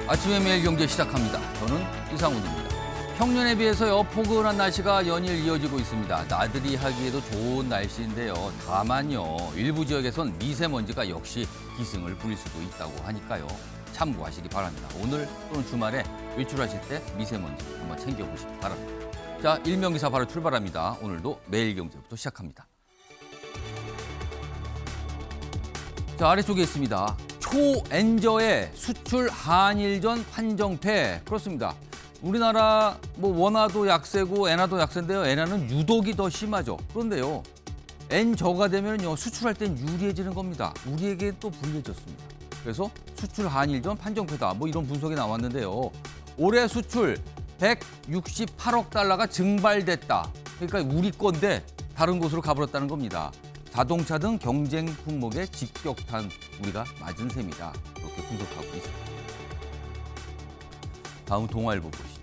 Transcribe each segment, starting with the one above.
아침에 매일 경제 시작합니다. 저는 이상훈입니다. 평년에 비해서요, 포근한 날씨가 연일 이어지고 있습니다. 나들이 하기에도 좋은 날씨인데요. 다만요, 일부 지역에선 미세먼지가 역시 기승을 부릴 수도 있다고 하니까요. 참고하시기 바랍니다. 오늘 또는 주말에 외출하실 때 미세먼지 한번 챙겨보시기 바랍니다. 자, 일명기사 바로 출발합니다. 오늘도 매일 경제부터 시작합니다. 자, 아래쪽에 있습니다. 초엔저의 수출 한일전 판정패. 그렇습니다. 우리나라 원화도 약세고 엔화도 약세인데요. 엔화는 유독이 더 심하죠. 그런데요, 엔저가 되면요, 수출할 땐 유리해지는 겁니다. 우리에게 또 불리해졌습니다. 그래서 수출 한일전 판정패다. 이런 분석이 나왔는데요. 올해 수출 168억 달러가 증발됐다. 그러니까 우리 건데 다른 곳으로 가버렸다는 겁니다. 자동차 등 경쟁 품목의 직격탄 우리가 맞은 셈이다. 이렇게 분석하고 있습니다. 다음 동아일보 보시죠.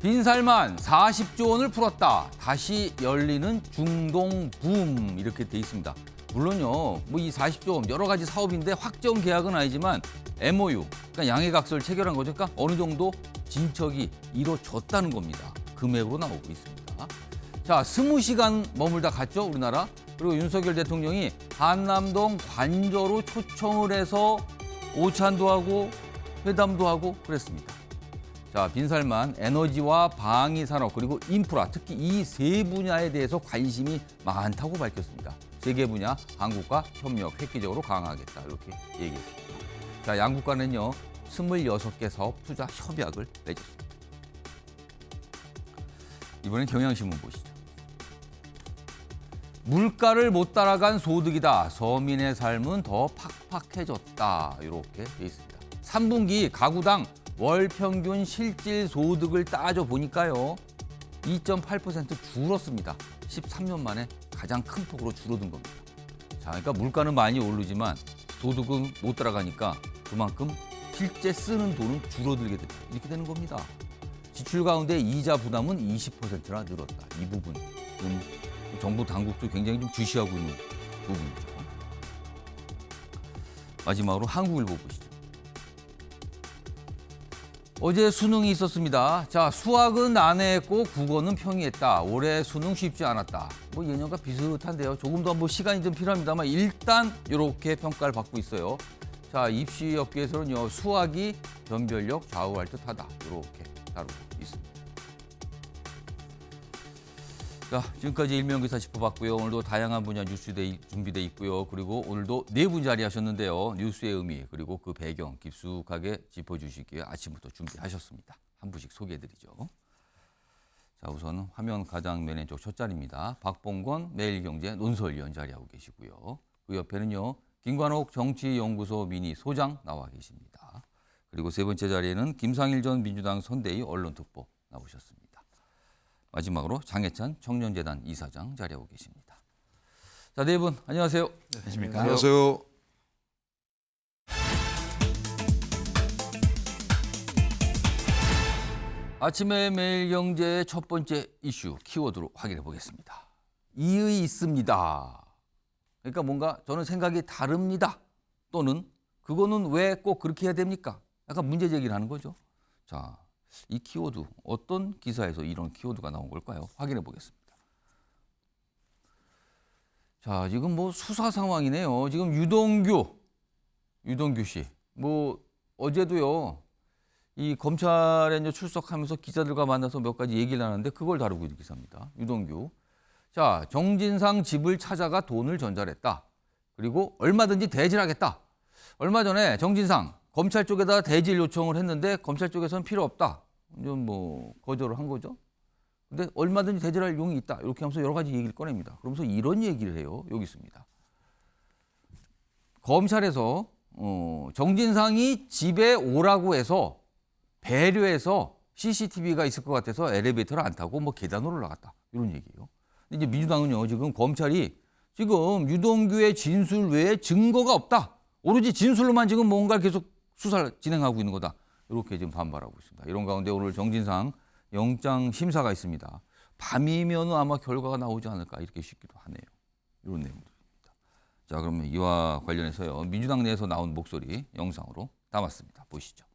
빈살만 40조 원을 풀었다. 다시 열리는 중동 붐. 이렇게 돼 있습니다. 물론요, 이 40조 원 여러 가지 사업인데 확정 계약은 아니지만 MOU, 그러니까 양해각서를 체결한 거죠. 그러니까 어느 정도 진척이 이루어졌다는 겁니다. 금액으로 나오고 있습니다. 자, 20시간 머물다 갔죠, 우리나라. 그리고 윤석열 대통령이 한남동 관저로 초청을 해서 오찬도 하고 회담도 하고 그랬습니다. 자, 빈살만 에너지와 방위산업 그리고 인프라, 특히 이 세 분야에 대해서 관심이 많다고 밝혔습니다. 세 개 분야 한국과 협력 획기적으로 강화하겠다, 이렇게 얘기했습니다. 자, 양국 간은요, 26개 사업 투자 협약을 맺었습니다. 이번엔 경향신문 보시죠. 물가를 못 따라간 소득이다. 서민의 삶은 더 팍팍해졌다. 이렇게 돼 있습니다. 3분기 가구당 월 평균 실질 소득을 따져 보니까요, 2.8% 줄었습니다. 13년 만에 가장 큰 폭으로 줄어든 겁니다. 자, 그러니까 물가는 많이 오르지만 소득은 못 따라가니까 그만큼 실제 쓰는 돈은 줄어들게 된다. 이렇게 되는 겁니다. 지출 가운데 이자 부담은 20%나 늘었다. 이 부분은 정부 당국도 굉장히 좀 주시하고 있는 부분이죠. 마지막으로 한국일보 보시죠. 어제 수능이 있었습니다. 자, 수학은 난해했고 국어는 평이했다. 올해 수능 쉽지 않았다. 예년과 비슷한데요. 조금 더 시간이 좀 필요합니다만 일단 이렇게 평가를 받고 있어요. 자, 입시업계에서는요, 수학이 변별력 좌우할 듯하다. 이렇게 다루고 있습니다. 자, 지금까지 일명기사 짚어봤고요. 오늘도 다양한 분야 뉴스 준비돼 있고요. 그리고 오늘도 네 분 자리하셨는데요. 뉴스의 의미 그리고 그 배경 깊숙하게 짚어주시기에 아침부터 준비하셨습니다. 한 분씩 소개해드리죠. 자, 우선 화면 가장 맨 왼쪽 첫 자리입니다. 박봉권 매일경제 논설위원 자리하고 계시고요. 그 옆에는요, 김관옥 정치연구소 미니 소장 나와 계십니다. 그리고 세 번째 자리에는 김상일 전 민주당 선대위 언론특보 나오셨습니다. 마지막으로 장해찬 청년재단 이사장 자리하고 계십니다. 자, 네 분 안녕하세요. 안녕하십니까? 안녕하세요. 아침에 매일경제의 첫 번째 이슈 키워드로 확인해 보겠습니다. 이의 있습니다. 그러니까 뭔가 저는 생각이 다릅니다. 또는 그거는 왜 꼭 그렇게 해야 됩니까? 약간 문제 제기를 하는 거죠. 자, 이 키워드 어떤 기사에서 이런 키워드가 나온 걸까요? 확인해 보겠습니다. 자, 지금 수사 상황이네요. 지금 유동규 씨, 어제도요, 이 검찰에 이제 출석하면서 기자들과 만나서 몇 가지 얘기를 하는데 그걸 다루고 있는 기사입니다. 유동규. 자, 정진상 집을 찾아가 돈을 전달했다. 그리고 얼마든지 대질하겠다. 얼마 전에 정진상 검찰 쪽에다 대질 요청을 했는데 검찰 쪽에서는 필요 없다. 좀 거절을 한 거죠. 근데 얼마든지 대질할 용이 있다. 이렇게 하면서 여러 가지 얘기를 꺼냅니다. 그러면서 이런 얘기를 해요. 여기 있습니다. 검찰에서 정진상이 집에 오라고 해서 배려해서 CCTV가 있을 것 같아서 엘리베이터를 안 타고 계단으로 올라갔다. 이런 얘기예요. 근데 이제 민주당은요, 지금 검찰이 지금 유동규의 진술 외에 증거가 없다. 오로지 진술로만 지금 뭔가 계속 수사를 진행하고 있는 거다. 이렇게 지금 반발하고 있습니다. 이런 가운데 오늘 정진상 영장 심사가 있습니다. 밤이면 아마 결과가 나오지 않을까 이렇게 싶기도 하네요. 이런 내용들입니다. 자, 그러면 이와 관련해서요. 민주당 내에서 나온 목소리 영상으로 담았습니다. 보시죠.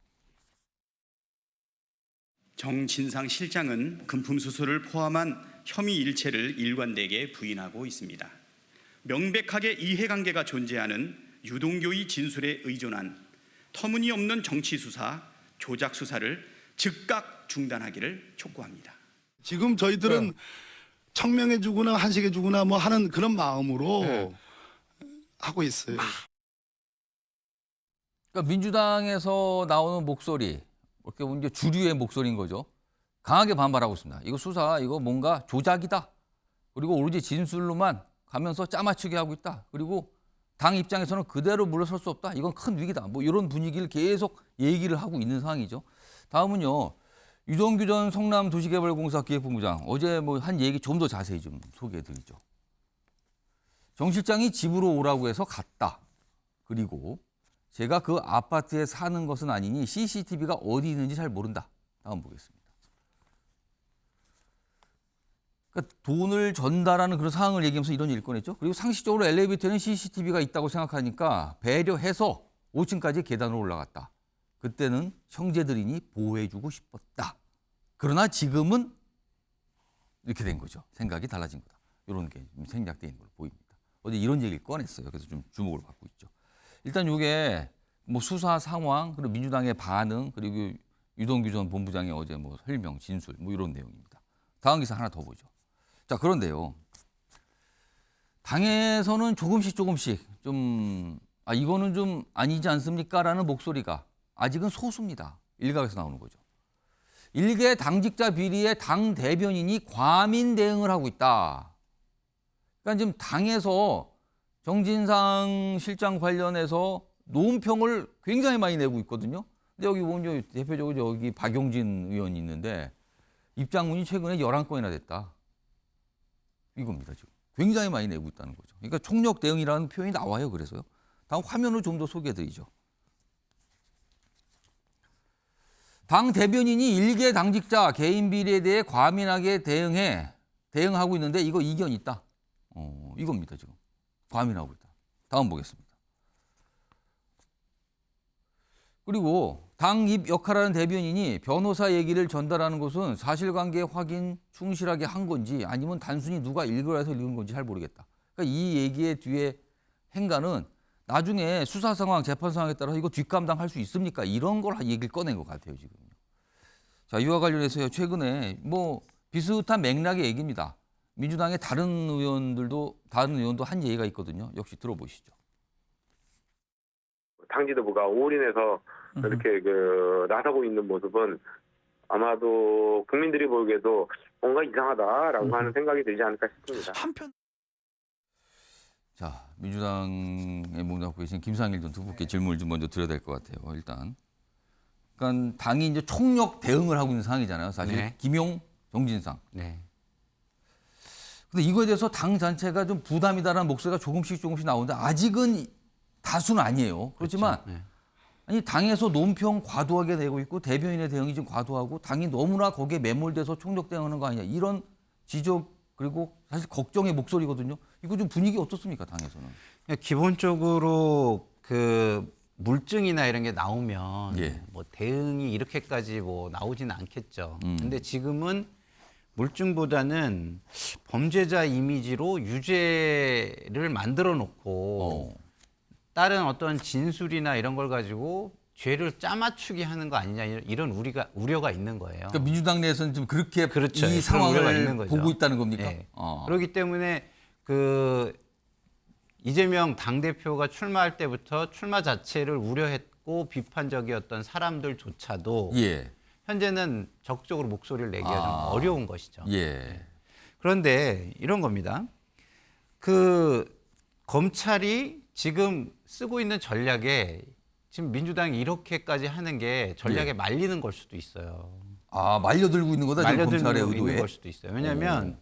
정진상 실장은 금품 수수를 포함한 혐의 일체를 일관되게 부인하고 있습니다. 명백하게 이해관계가 존재하는 유동규의 진술에 의존한 터무니없는 정치 수사, 조작 수사를 즉각 중단하기를 촉구합니다. 지금 저희들은 청명해주거나 한식해주거나 뭐 하는 그런 마음으로 하고 있어요. 그러니까 민주당에서 나오는 목소리, 이렇게 보면 이제 주류의 목소리인 거죠. 강하게 반발하고 있습니다. 이거 수사, 이거 뭔가 조작이다. 그리고 오로지 진술로만 가면서 짜맞추게 하고 있다. 그리고 당 입장에서는 그대로 물러설 수 없다. 이건 큰 위기다. 뭐 이런 분위기를 계속 얘기를 하고 있는 상황이죠. 다음은요. 유동규 전 성남도시개발공사 기획본부장 어제 뭐 한 얘기 좀 더 자세히 좀 소개해드리죠. 정 실장이 집으로 오라고 해서 갔다. 그리고 제가 그 아파트에 사는 것은 아니니 CCTV가 어디 있는지 잘 모른다. 다음 보겠습니다. 그러니까 돈을 전달하는 그런 상황을 얘기하면서 이런 얘기를 꺼냈죠. 그리고 상식적으로 엘리베이터에는 CCTV가 있다고 생각하니까 배려해서 5층까지 계단으로 올라갔다. 그때는 형제들이니 보호해주고 싶었다. 그러나 지금은 이렇게 된 거죠. 생각이 달라진 거다. 이런 게 생략되어 있는 걸로 보입니다. 어제 이런 얘기를 꺼냈어요. 그래서 좀 주목을 받고 있죠. 일단 이게 뭐 수사 상황, 그리고 민주당의 반응, 그리고 유동규 전 본부장의 어제 뭐 설명, 진술, 뭐 이런 내용입니다. 다음 기사 하나 더 보죠. 자, 그런데요. 당에서는 조금씩 좀, 이거는 좀 아니지 않습니까? 라는 목소리가 아직은 소수입니다. 일각에서 나오는 거죠. 일개 당직자 비리에 당 대변인이 과민 대응을 하고 있다. 그러니까 지금 당에서 정진상 실장 관련해서 논평을 굉장히 많이 내고 있거든요. 근데 여기 보면 대표적으로 여기 박용진 의원이 있는데 입장문이 최근에 11건이나 됐다. 이겁니다, 지금. 굉장히 많이 내고 있다는 거죠. 그러니까 총력 대응이라는 표현이 나와요, 그래서요. 다음 화면을 좀 더 소개해드리죠. 당 대변인이 일개 당직자 개인 비리에 대해 과민하게 대응하고 있는데 이거 이견 있다. 이겁니다, 지금. 과민하고 있다. 다음 보겠습니다. 그리고 당 입 역할하는 대변인이 변호사 얘기를 전달하는 것은 사실관계 확인 충실하게 한 건지 아니면 단순히 누가 읽으라서 읽은 건지 잘 모르겠다. 그러니까 이 얘기의 뒤에 행간은 나중에 수사 상황, 재판 상황에 따라서 이거 뒷감당할 수 있습니까? 이런 걸 얘기를 꺼낸 것 같아요, 지금. 자, 이와 관련해서요, 최근에 뭐 비슷한 맥락의 얘기입니다. 민주당의 다른 의원도 한 얘기가 있거든요. 역시 들어보시죠. 당 지도부가 올인해서 이렇게 나서고 있는 모습은 아마도 국민들이 보기에도 뭔가 이상하다라고 하는 생각이 들지 않을까 싶습니다. 자, 민주당에 몸담고 계신 김상일 전 두 분께 질문을 좀 먼저 드려야 될 것 같아요. 일단, 그러니까 당이 이제 총력 대응을 하고 있는 상황이잖아요. 사실 네. 김용, 정진상. 네. 근데 이거에 대해서 당 자체가 좀 부담이다라는 목소리가 조금씩 나오는데 아직은 다수는 아니에요. 그렇지만 그렇죠. 네. 아니 당에서 논평 과도하게 내고 있고 대변인의 대응이 좀 과도하고 당이 너무나 거기에 매몰돼서 총력 대응하는 거 아니냐 이런 지적 그리고 사실 걱정의 목소리거든요. 이거 좀 분위기 어떻습니까 당에서는? 기본적으로 그 물증이나 이런 게 나오면 예. 뭐 대응이 이렇게까지 뭐 나오지는 않겠죠. 근데 지금은 물증보다는 범죄자 이미지로 유죄를 만들어 놓고 다른 어떤 진술이나 이런 걸 가지고 죄를 짜맞추게 하는 거 아니냐 이런 우려가 있는 거예요. 그러니까 민주당 내에서는 좀 그렇게 그렇죠. 이 그런 우려가 있는 상황을 거죠. 보고 있다는 겁니까? 네. 그렇기 때문에 그 이재명 당대표가 출마할 때부터 출마 자체를 우려했고 비판적이었던 사람들조차도 예. 현재는 적극적으로 목소리를 내기가 좀 어려운 것이죠. 예. 그런데 이런 겁니다. 그 검찰이 지금 쓰고 있는 전략에 지금 민주당이 이렇게까지 하는 게 전략에 예. 말리는 걸 수도 있어요. 말려들고 있는 거다 지금 검찰의 말려들고 있는 의도에. 걸 수도 있어요. 왜냐하면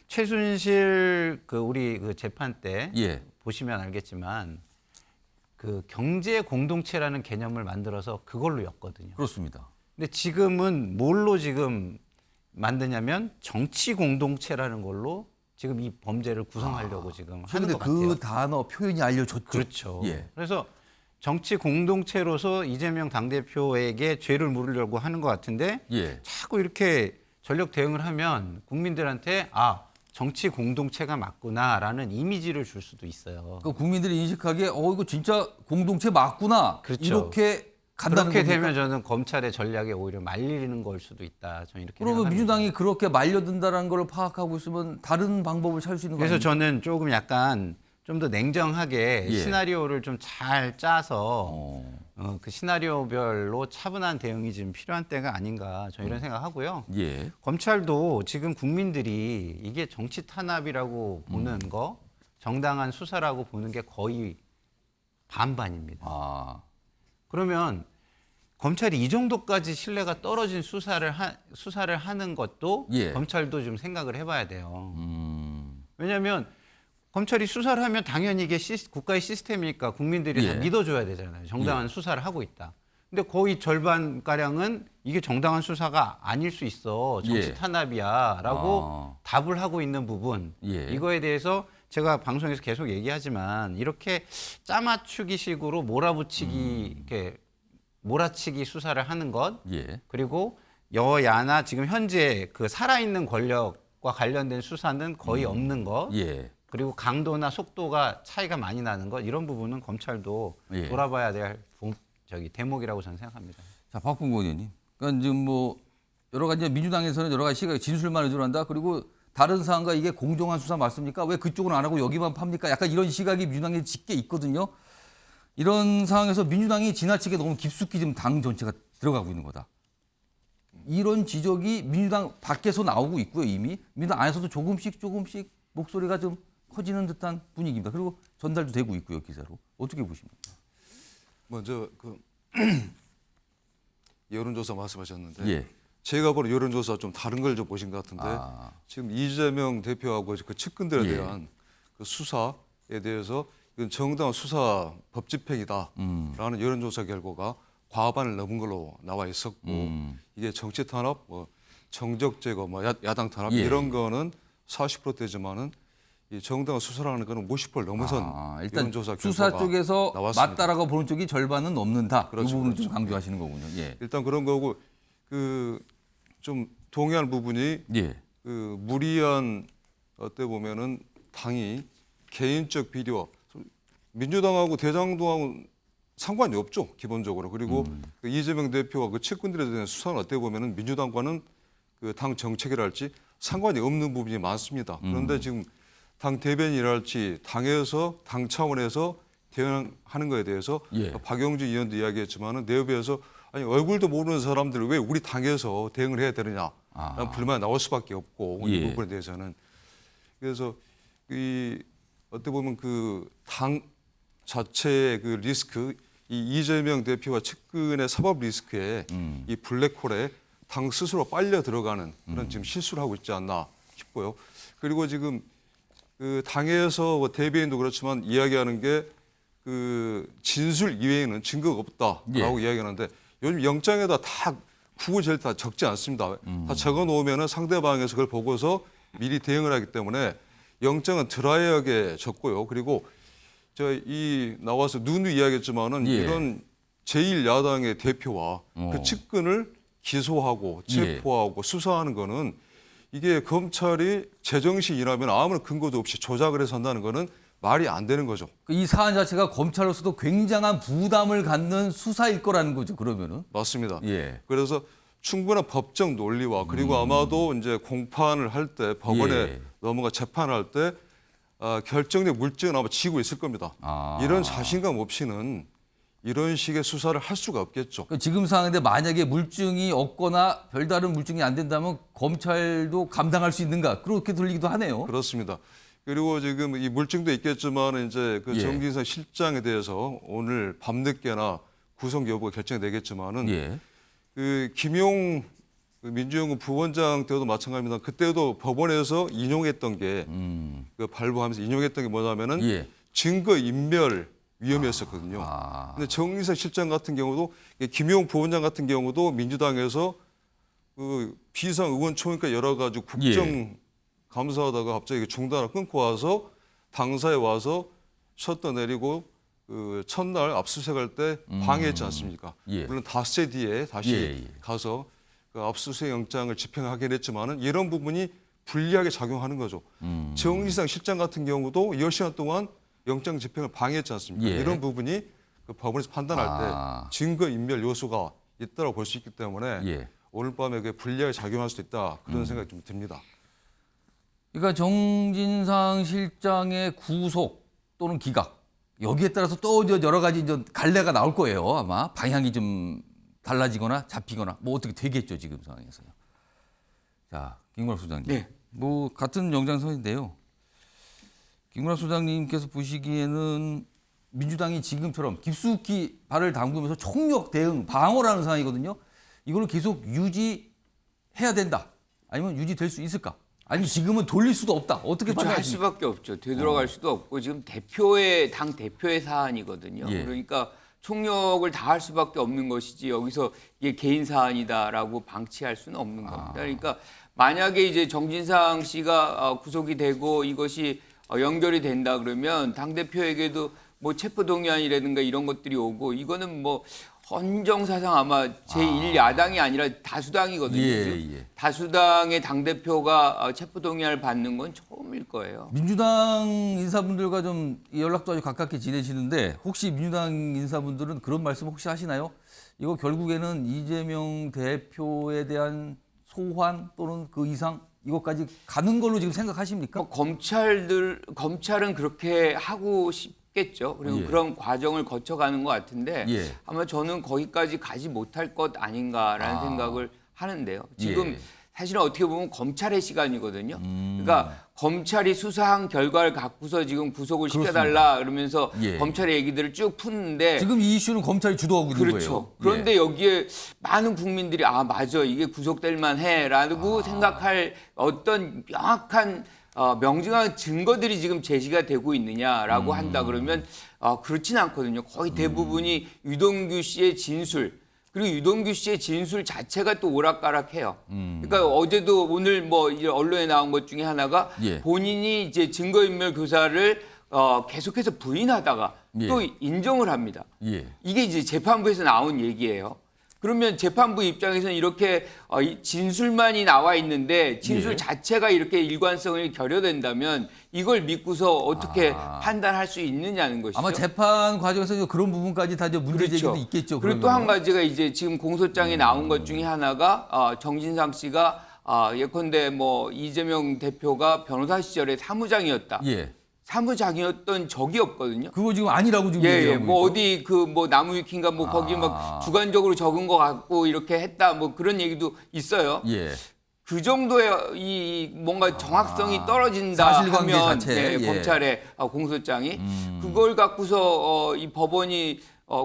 최순실 우리 재판 때 예. 보시면 알겠지만 그 경제 공동체라는 개념을 만들어서 그걸로 였거든요. 그렇습니다. 근데 지금은 뭘로 지금 만드냐면 정치 공동체라는 걸로 지금 이 범죄를 구성하려고 지금 하는 최근에 것 같아요. 그 단어 표현이 알려졌죠. 그렇죠. 예. 그래서 정치 공동체로서 이재명 당대표에게 죄를 물으려고 하는 것 같은데 예. 자꾸 이렇게 전력 대응을 하면 국민들한테 정치 공동체가 맞구나라는 이미지를 줄 수도 있어요. 그 국민들이 인식하기에 이거 진짜 공동체 맞구나. 그렇죠. 이렇게 간다는 그렇게 겁니까? 되면 저는 검찰의 전략에 오히려 말리는 걸 수도 있다. 저는 이렇게 그러면 생각합니다. 민주당이 그렇게 말려든다는 걸 파악하고 있으면 다른 방법을 찾을 수 있는 거 그래서 아닙니까? 저는 조금 약간 좀 더 냉정하게 예. 시나리오를 좀 잘 짜서 그 시나리오별로 차분한 대응이 지금 필요한 때가 아닌가 저는 이런 생각하고요. 예. 검찰도 지금 국민들이 이게 정치 탄압이라고 보는 거, 정당한 수사라고 보는 게 거의 반반입니다. 아. 그러면 검찰이 이 정도까지 신뢰가 떨어진 수사를 하는 것도 예. 검찰도 좀 생각을 해봐야 돼요. 왜냐하면 검찰이 수사를 하면 당연히 이게 국가의 시스템이니까 국민들이 예. 다 믿어줘야 되잖아요. 정당한 수사를 하고 있다. 근데 거의 절반 가량은 이게 정당한 수사가 아닐 수 있어. 정치 예. 탄압이야라고 답을 하고 있는 부분. 예. 이거에 대해서 제가 방송에서 계속 얘기하지만 이렇게 짜맞추기식으로 몰아붙이기 이렇게 몰아치기 수사를 하는 것 예. 그리고 여야나 지금 현재 그 살아있는 권력과 관련된 수사는 거의 없는 것 예. 그리고 강도나 속도가 차이가 많이 나는 것 이런 부분은 검찰도 예. 돌아봐야 될 대목이라고 저는 생각합니다. 자, 박봉건 의원님. 그러니까 지금 뭐 여러 가지 민주당에서는 여러 가지 시각 진술만 의존한다. 그리고 다른 사안과 이게 공정한 수사 맞습니까? 왜 그쪽은 안 하고 여기만 팝니까? 약간 이런 시각이 민주당에 짙게 있거든요. 이런 상황에서 민주당이 지나치게 너무 깊숙이 지금 당 전체가 들어가고 있는 거다. 이런 지적이 민주당 밖에서 나오고 있고요. 이미 민주당 안에서도 조금씩 목소리가 좀 커지는 듯한 분위기입니다. 그리고 전달도 되고 있고요. 기사로. 어떻게 보십니까? 먼저 그 여론조사 말씀하셨는데 예. 제가 보는 여론조사 좀 다른 걸 좀 보신 것 같은데 아. 지금 이재명 대표하고 그 측근들에 예. 대한 그 수사에 대해서 이건 정당한 수사 법 집행이다라는 여론조사 결과가 과반을 넘은 걸로 나와 있었고 이게 정치 탄압, 뭐 정적 제거, 뭐 야당 탄압 예. 이런 거는 40%대지만은 이 정당한 수사라는 거는 50%를 넘어선 일단 여론조사 수사 결과가 쪽에서 나왔습니다. 맞다라고 보는 쪽이 절반은 넘는다. 이 그렇죠, 부분을 좀 그렇죠. 강조하시는 거군요. 예. 일단 그런 거고 그 좀 동의할 부분이 예. 그 무리한 어때 보면은 당이 개인적 비리와 민주당하고 대장동하고 상관이 없죠 기본적으로 그리고 그 이재명 대표와 그 측근들에 대한 수사는 어떻게 보면은 민주당과는 그 당 정책이랄지 상관이 없는 부분이 많습니다. 그런데 지금 당 대변이랄지 당에서 당 차원에서 대응하는 거에 대해서 예. 박영주 의원도 이야기했지만은 내부에서 아니 얼굴도 모르는 사람들 왜 우리 당에서 대응을 해야 되느냐라는 불만이 나올 수밖에 없고 이 예. 부분에 대해서는 그래서 이 어떻게 보면 그 당 자체의 그 리스크 이 이재명 대표와 측근의 사법 리스크에 이 블랙홀에 당 스스로 빨려 들어가는 그런 지금 실수를 하고 있지 않나 싶고요. 그리고 지금 그 당에서 뭐 대변인도 그렇지만 이야기하는 게 그 진술 이외에는 증거가 없다라고 예. 이야기하는데 요즘 영장에다 다 구구절 다 적지 않습니다. 다 적어 놓으면은 상대방에서 그걸 보고서 미리 대응을 하기 때문에 영장은 드라이하게 적고요. 그리고 저 이 나와서 누누이 이야기했지만은 예. 이런 제1야당의 대표와 그 측근을 기소하고 체포하고 수사하는 거는 이게 검찰이 제정신 일하면 아무런 근거도 없이 조작을 해서 한다는 거는 말이 안 되는 거죠. 이 사안 자체가 검찰로서도 굉장한 부담을 갖는 수사일 거라는 거죠. 그러면은. 맞습니다. 예. 그래서 충분한 법적 논리와 그리고 아마도 이제 공판을 할 때 법원에 예. 넘어가 재판할 때 결정적 물증은 아마 지고 있을 겁니다. 이런 자신감 없이는 이런 식의 수사를 할 수가 없겠죠. 그러니까 지금 상황인데 만약에 물증이 없거나 별다른 물증이 안 된다면 검찰도 감당할 수 있는가 그렇게 들리기도 하네요. 그렇습니다. 그리고 지금 이 물증도 있겠지만 이제 그 예. 정진상 실장에 대해서 오늘 밤늦게나 구속 여부가 결정되겠지만은 예. 그 김용 민주연구 부원장 때도 마찬가지입니다. 그때도 법원에서 인용했던 게 그 발부하면서 인용했던 게 뭐냐면은 예. 증거 인멸 위험이었었거든요. 근데 정진상 실장 같은 경우도 김용 부원장 같은 경우도 민주당에서 그 비상 의원총회니까 여러 가지 국정 감사하다가 갑자기 중단을 끊고 와서 당사에 와서 셔터 내리고 그 첫날 압수수색할 때 방해했지 않습니까? 예. 물론 닷새 뒤에 다시 예. 가서 그 압수수색 영장을 집행하긴 했지만은 이런 부분이 불리하게 작용하는 거죠. 정진상 실장 같은 경우도 10시간 동안 영장 집행을 방해했지 않습니까? 예. 이런 부분이 그 법원에서 판단할 아. 때 증거 인멸 요소가 있다고 볼 수 있기 때문에 예. 오늘 밤에 그 불리하게 작용할 수도 있다 그런 생각이 좀 듭니다. 그러니까 정진상 실장의 구속 또는 기각 여기에 따라서 또 이제 여러 가지 이제 갈래가 나올 거예요. 아마 방향이 좀 달라지거나 잡히거나 뭐 어떻게 되겠죠 지금 상황에서요. 자, 김구라 소장님. 네. 뭐 같은 영장선인데요. 김구라 소장님께서 보시기에는 민주당이 지금처럼 깊숙이 발을 담그면서 총력 대응, 방어를 하는 상황이거든요. 이걸 계속 유지해야 된다. 아니면 유지될 수 있을까? 아니면 지금은 돌릴 수도 없다. 어떻게 그렇죠. 할 판단하십니까? 수밖에 없죠. 되돌아갈 수도 없고 지금 당 대표의 사안이거든요. 예. 그러니까 총력을 다할 수밖에 없는 것이지 여기서 이게 개인 사안이다라고 방치할 수는 없는 겁니다. 그러니까 만약에 이제 정진상 씨가 구속이 되고 이것이 연결이 된다 그러면 당 대표에게도 뭐 체포 동의안이라든가 이런 것들이 오고 이거는 뭐 헌정사상 아마 제1야당이 아니라 다수당이거든요. 예. 다수당의 당대표가 체포동의안을 받는 건 처음일 거예요. 민주당 인사분들과 좀 연락도 아주 가깝게 지내시는데 혹시 민주당 인사분들은 그런 말씀 혹시 하시나요? 이거 결국에는 이재명 대표에 대한 소환 또는 그 이상 이것까지 가는 걸로 지금 생각하십니까? 뭐 검찰은 그렇게 하고 싶겠죠. 그리고 예. 그런 과정을 거쳐가는 것 같은데 예. 아마 저는 거기까지 가지 못할 것 아닌가라는 생각을 하는데요. 지금 예. 사실은 어떻게 보면 검찰의 시간이거든요. 그러니까 검찰이 수사한 결과를 갖고서 지금 구속을 시켜달라 그러면서 예. 검찰의 얘기들을 쭉 푸는데 지금 이 이슈는 검찰이 주도하고 있는 그렇죠. 거예요. 그런데 여기에 많은 국민들이 맞아 이게 구속될 만해라고 생각할 어떤 명확한 명징한 증거들이 지금 제시가 되고 있느냐라고 한다 그러면 그렇진 않거든요. 거의 대부분이 유동규 씨의 진술 그리고 유동규 씨의 진술 자체가 또 오락가락해요. 그러니까 어제도 오늘 뭐 이제 언론에 나온 것 중에 하나가 예. 본인이 이제 증거인멸 교사를 계속해서 부인하다가 예. 또 인정을 합니다. 예. 이게 이제 재판부에서 나온 얘기예요. 그러면 재판부 입장에서는 이렇게 진술만이 나와 있는데 진술 예. 자체가 이렇게 일관성을 결여된다면 이걸 믿고서 어떻게 판단할 수 있느냐는 것이죠. 아마 재판 과정에서 그런 부분까지 다 이제 문제 제기도 있겠죠. 그리고 또 한 가지가 이제 지금 공소장에 나온 것 중에 하나가 정진상 씨가 예컨대 뭐 이재명 대표가 변호사 시절에 사무장이었다. 예. 사무장이었던 적이 없거든요. 그거 지금 아니라고 지금 예, 얘기하고 뭐 있죠. 어디 그 뭐 나무위키인가 뭐 거기 막 주관적으로 적은 거 갖고 이렇게 했다 뭐 그런 얘기도 있어요. 예. 그 정도의 이 뭔가 정확성이 떨어진다 사실관계 하면 자체. 예. 검찰의 공소장이 그걸 갖고서 이 법원이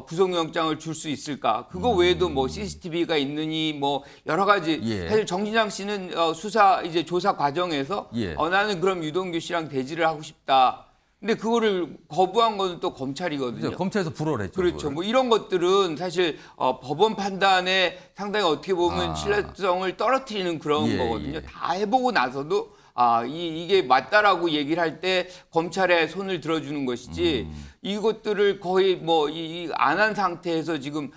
구속영장을 줄 수 있을까? 그거 외에도 뭐 CCTV가 있느니 뭐 여러 가지. 예. 사실 정진상 씨는 수사 이제 조사 과정에서 예. 나는 그럼 유동규 씨랑 대지를 하고 싶다. 근데 그거를 거부한 거는 또 검찰이거든요. 그렇죠. 검찰에서 불허를 했죠. 그렇죠. 그거를. 뭐 이런 것들은 사실 법원 판단에 상당히 어떻게 보면 신뢰성을 떨어뜨리는 그런 예, 거거든요. 예. 다 해보고 나서도 이게 맞다라고 얘기를 할 때 검찰의 손을 들어주는 것이지 이것들을 거의 뭐 안 한 상태에서 지금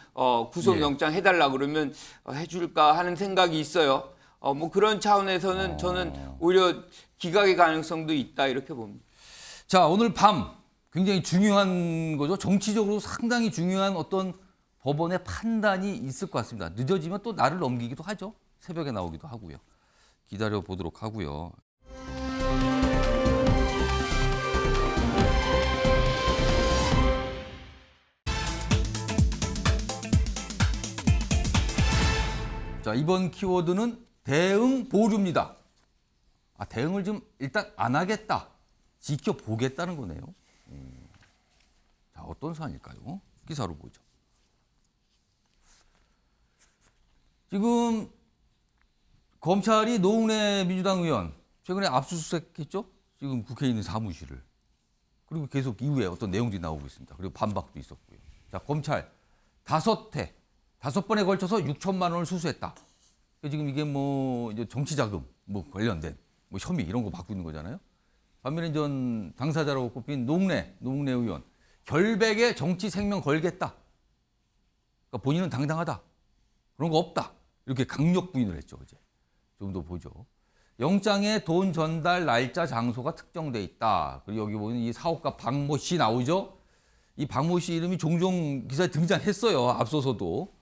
구속영장 해달라 그러면 해줄까 하는 생각이 있어요. 뭐 그런 차원에서는 저는 오히려 기각의 가능성도 있다 이렇게 봅니다. 자, 오늘 밤 굉장히 중요한 거죠. 정치적으로 상당히 중요한 어떤 법원의 판단이 있을 것 같습니다. 늦어지면 또 날을 넘기기도 하죠. 새벽에 나오기도 하고요. 기다려 보도록 하고요. 자, 이번 키워드는 대응 보류입니다. 대응을 좀 일단 안 하겠다. 지켜보겠다는 거네요. 자, 어떤 사안일까요? 기사로 보죠. 지금 검찰이 노웅래 민주당 의원 최근에 압수수색했죠? 지금 국회에 있는 사무실을. 그리고 계속 이후에 어떤 내용들이 나오고 있습니다. 그리고 반박도 있었고요. 자, 검찰 5번에 걸쳐서 6천만 원을 수수했다. 지금 이게 뭐 이제 정치자금 뭐 관련된 뭐 혐의 이런 거 받고 있는 거잖아요. 반면에 전 당사자라고 꼽힌 노웅래 의원 결백에 정치 생명 걸겠다. 그러니까 본인은 당당하다. 그런 거 없다. 이렇게 강력 부인을 했죠. 어제. 좀 더 보죠. 영장에 돈 전달 날짜 장소가 특정돼 있다. 그리고 여기 보면 이 사업가 박모 씨 나오죠. 이 박모 씨 이름이 종종 기사에 등장했어요. 앞서서도.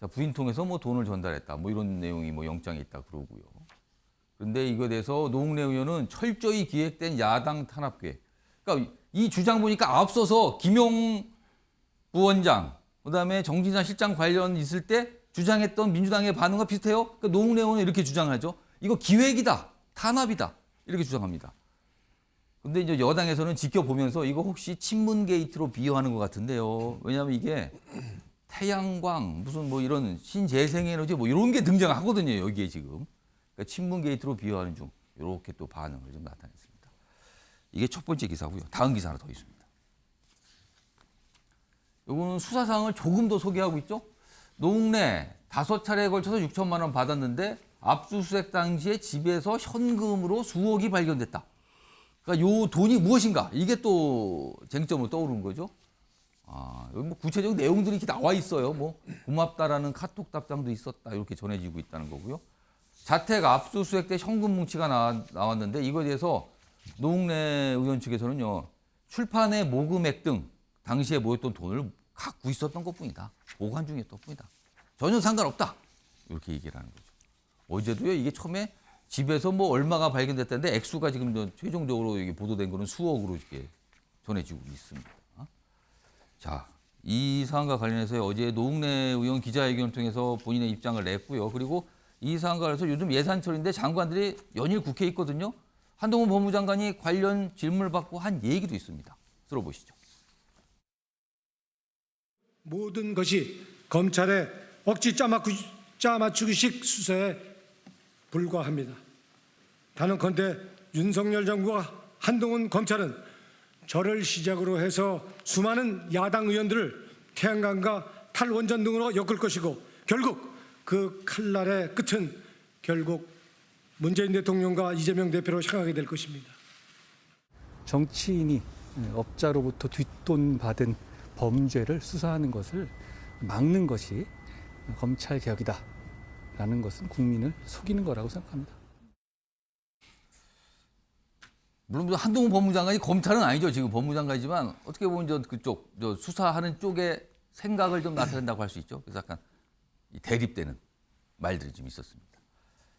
자, 부인 통해서 뭐 돈을 전달했다. 뭐 이런 내용이 뭐 영장에 있다 그러고요. 그런데 이거에 대해서 노웅래 의원은 철저히 기획된 야당 탄압 계획. 그러니까 이 주장 보니까 앞서서 김용 부원장, 그다음에 정진상 실장 관련 있을 때 주장했던 민주당의 반응과 비슷해요. 그러니까 노웅래 의원은 이렇게 주장하죠. 이거 기획이다, 탄압이다 이렇게 주장합니다. 근데 이제 여당에서는 지켜보면서 이거 혹시 친문 게이트로 비유하는 것 같은데요. 왜냐하면 이게 태양광 무슨 뭐 이런 신재생에너지 뭐 이런 게 등장하거든요. 여기에 지금 그러니까 친문 게이트로 비유하는 중 이렇게 또 반응을 좀 나타냈습니다. 이게 첫 번째 기사고요. 다음 기사 하나 더 있습니다. 이거는 수사상을 조금 더 소개하고 있죠. 노웅래 5차례에 걸쳐서 6천만 원 받았는데 압수수색 당시에 집에서 현금으로 수억이 발견됐다. 그러니까 요 돈이 무엇인가? 이게 또 쟁점으로 떠오른 거죠. 여기 뭐 구체적인 내용들이 이렇게 나와 있어요. 뭐 고맙다라는 카톡 답장도 있었다. 이렇게 전해지고 있다는 거고요. 자택 압수수색 때 현금 뭉치가 나왔는데 이거에 대해서 노웅래 의원 측에서는요. 출판의 모금액 등 당시에 모였던 돈을 갖고 있었던 것뿐이다. 보관 중이었던 뿐이다. 전혀 상관없다. 이렇게 얘기를 하는 거죠. 어제도요. 이게 처음에 집에서 뭐 얼마가 발견됐다는데 액수가 지금 최종적으로 이게 보도된 거는 수억으로 이렇게 전해지고 있습니다. 자, 이 사안과 관련해서 어제 노웅래 의원 기자회견을 통해서 본인의 입장을 냈고요. 그리고 이 사안과 관련해서 요즘 예산철인데 장관들이 연일 국회에 있거든요. 한동훈 법무장관이 관련 질문을 받고 한 얘기도 있습니다. 들어보시죠. 모든 것이 검찰의 억지 짜맞추기식 수사에 불과합니다. 단언컨대 윤석열 정부와 한동훈 검찰은 저를 시작으로 해서 수많은 야당 의원들을 태양광과 탈원전 등으로 엮을 것이고 결국 그 칼날의 끝은 결국 문재인 대통령과 이재명 대표로 향하게 될 것입니다. 정치인이 업자로부터 뒷돈 받은 범죄를 수사하는 것을 막는 것이 검찰 개혁이다라는 것은 국민을 속이는 거라고 생각합니다. 물론 한동훈 법무장관이 검찰은 아니죠. 지금 법무장관이지만 어떻게 보면 그쪽 수사하는 쪽의 생각을 좀 나타낸다고 할 수 있죠. 그래서 약간 대립되는 말들이 좀 있었습니다.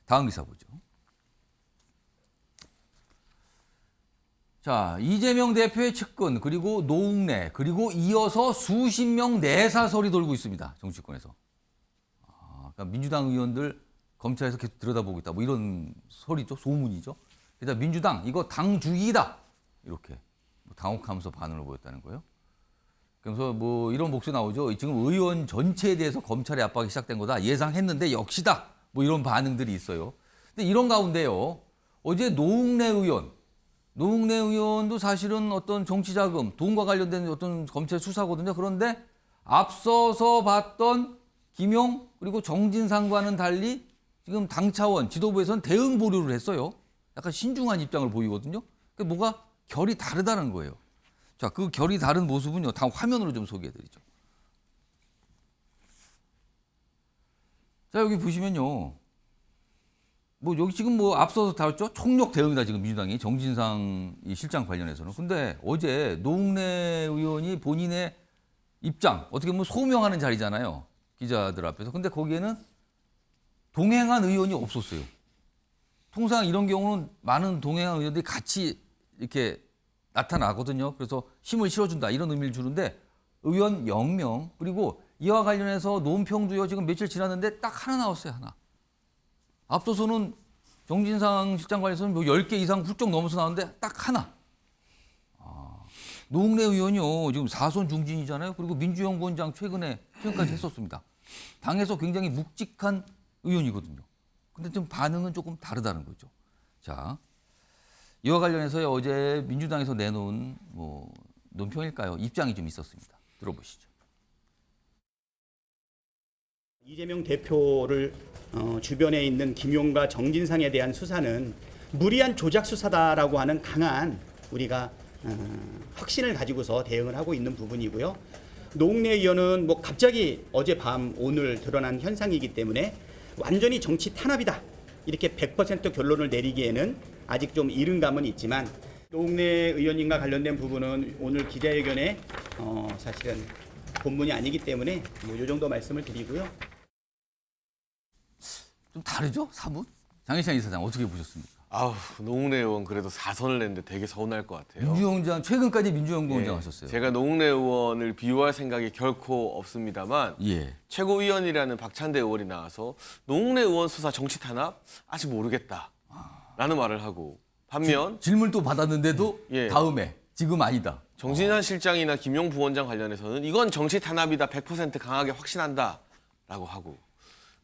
다음 기사 보죠. 자, 이재명 대표의 측근 그리고 노웅래 그리고 이어서 수십 명 내사설이 돌고 있습니다. 정치권에서. 그러니까 민주당 의원들 검찰에서 계속 들여다보고 있다. 뭐 이런 설이죠. 소문이죠. 그래서 민주당 이거 당 주기이다. 이렇게 당혹하면서 반응을 보였다는 거예요. 그래서 뭐 이런 목소리 나오죠. 지금 의원 전체에 대해서 검찰의 압박이 시작된 거다. 예상했는데 역시다. 뭐 이런 반응들이 있어요. 근데 이런 가운데요. 어제 노웅래 의원도 사실은 어떤 정치자금, 돈과 관련된 어떤 검찰 수사거든요. 그런데 앞서서 봤던 김용 그리고 정진상과는 달리 지금 당 차원 지도부에서는 대응 보류를 했어요. 약간 신중한 입장을 보이거든요. 그러니까 뭐가 결이 다르다는 거예요. 자, 그 결이 다른 모습은요. 다음 화면으로 좀 소개해드리죠. 자, 여기 보시면요. 뭐 여기 지금 뭐 앞서서 다뤘죠. 총력 대응이다 지금 민주당이 정진상 이 실장 관련해서는. 근데 어제 노웅래 의원이 본인의 입장 어떻게 보면 소명하는 자리잖아요. 기자들 앞에서. 근데 거기에는 동행한 의원이 없었어요. 통상 이런 경우는 많은 동행한 의원들이 같이 이렇게 나타나거든요. 그래서 힘을 실어준다 이런 의미를 주는데 의원 0명 그리고 이와 관련해서 논평도요. 지금 며칠 지났는데 딱 하나 나왔어요. 하나. 앞서서는 정진상 실장 관련해서는 뭐 10개 이상 훌쩍 넘어서 나왔는데 딱 하나. 노웅래 의원이요. 지금 4선 중진이잖아요. 그리고 민주연구원장 최근까지 했었습니다. 당에서 굉장히 묵직한 의원이거든요. 근데 좀 반응은 조금 다르다는 거죠. 자, 이와 관련해서 어제 민주당에서 내놓은 뭐 논평일까요? 입장이 좀 있었습니다. 들어보시죠. 이재명 대표를 주변에 있는 김용과 정진상에 대한 수사는 무리한 조작 수사다라고 하는 강한 우리가 확신을 가지고서 대응을 하고 있는 부분이고요. 노웅래 의원은 뭐 갑자기 어젯밤 오늘 드러난 현상이기 때문에 완전히 정치 탄압이다 이렇게 100% 결론을 내리기에는 아직 좀 이른 감은 있지만 노웅래 의원님과 관련된 부분은 오늘 기자회견에 사실은 본문이 아니기 때문에 뭐 이 정도 말씀을 드리고요. 좀 다르죠? 사뭇? 장혜찬 이사장 어떻게 보셨습니까? 아우, 노웅래 의원 그래도 4선을 냈는데 되게 서운할 것 같아요. 민주연구원장 최근까지 민주연구원장 예, 하셨어요. 제가 노웅래 의원을 비유할 생각이 결코 없습니다만 예. 최고위원이라는 박찬대 의원이 나와서 노웅래 의원 수사 정치 탄압 아직 모르겠다라는 말을 하고 반면 질문 또 받았는데도 예. 다음에 지금 아니다. 정진환 실장이나 김용 부원장 관련해서는 이건 정치 탄압이다 100% 강하게 확신한다라고 하고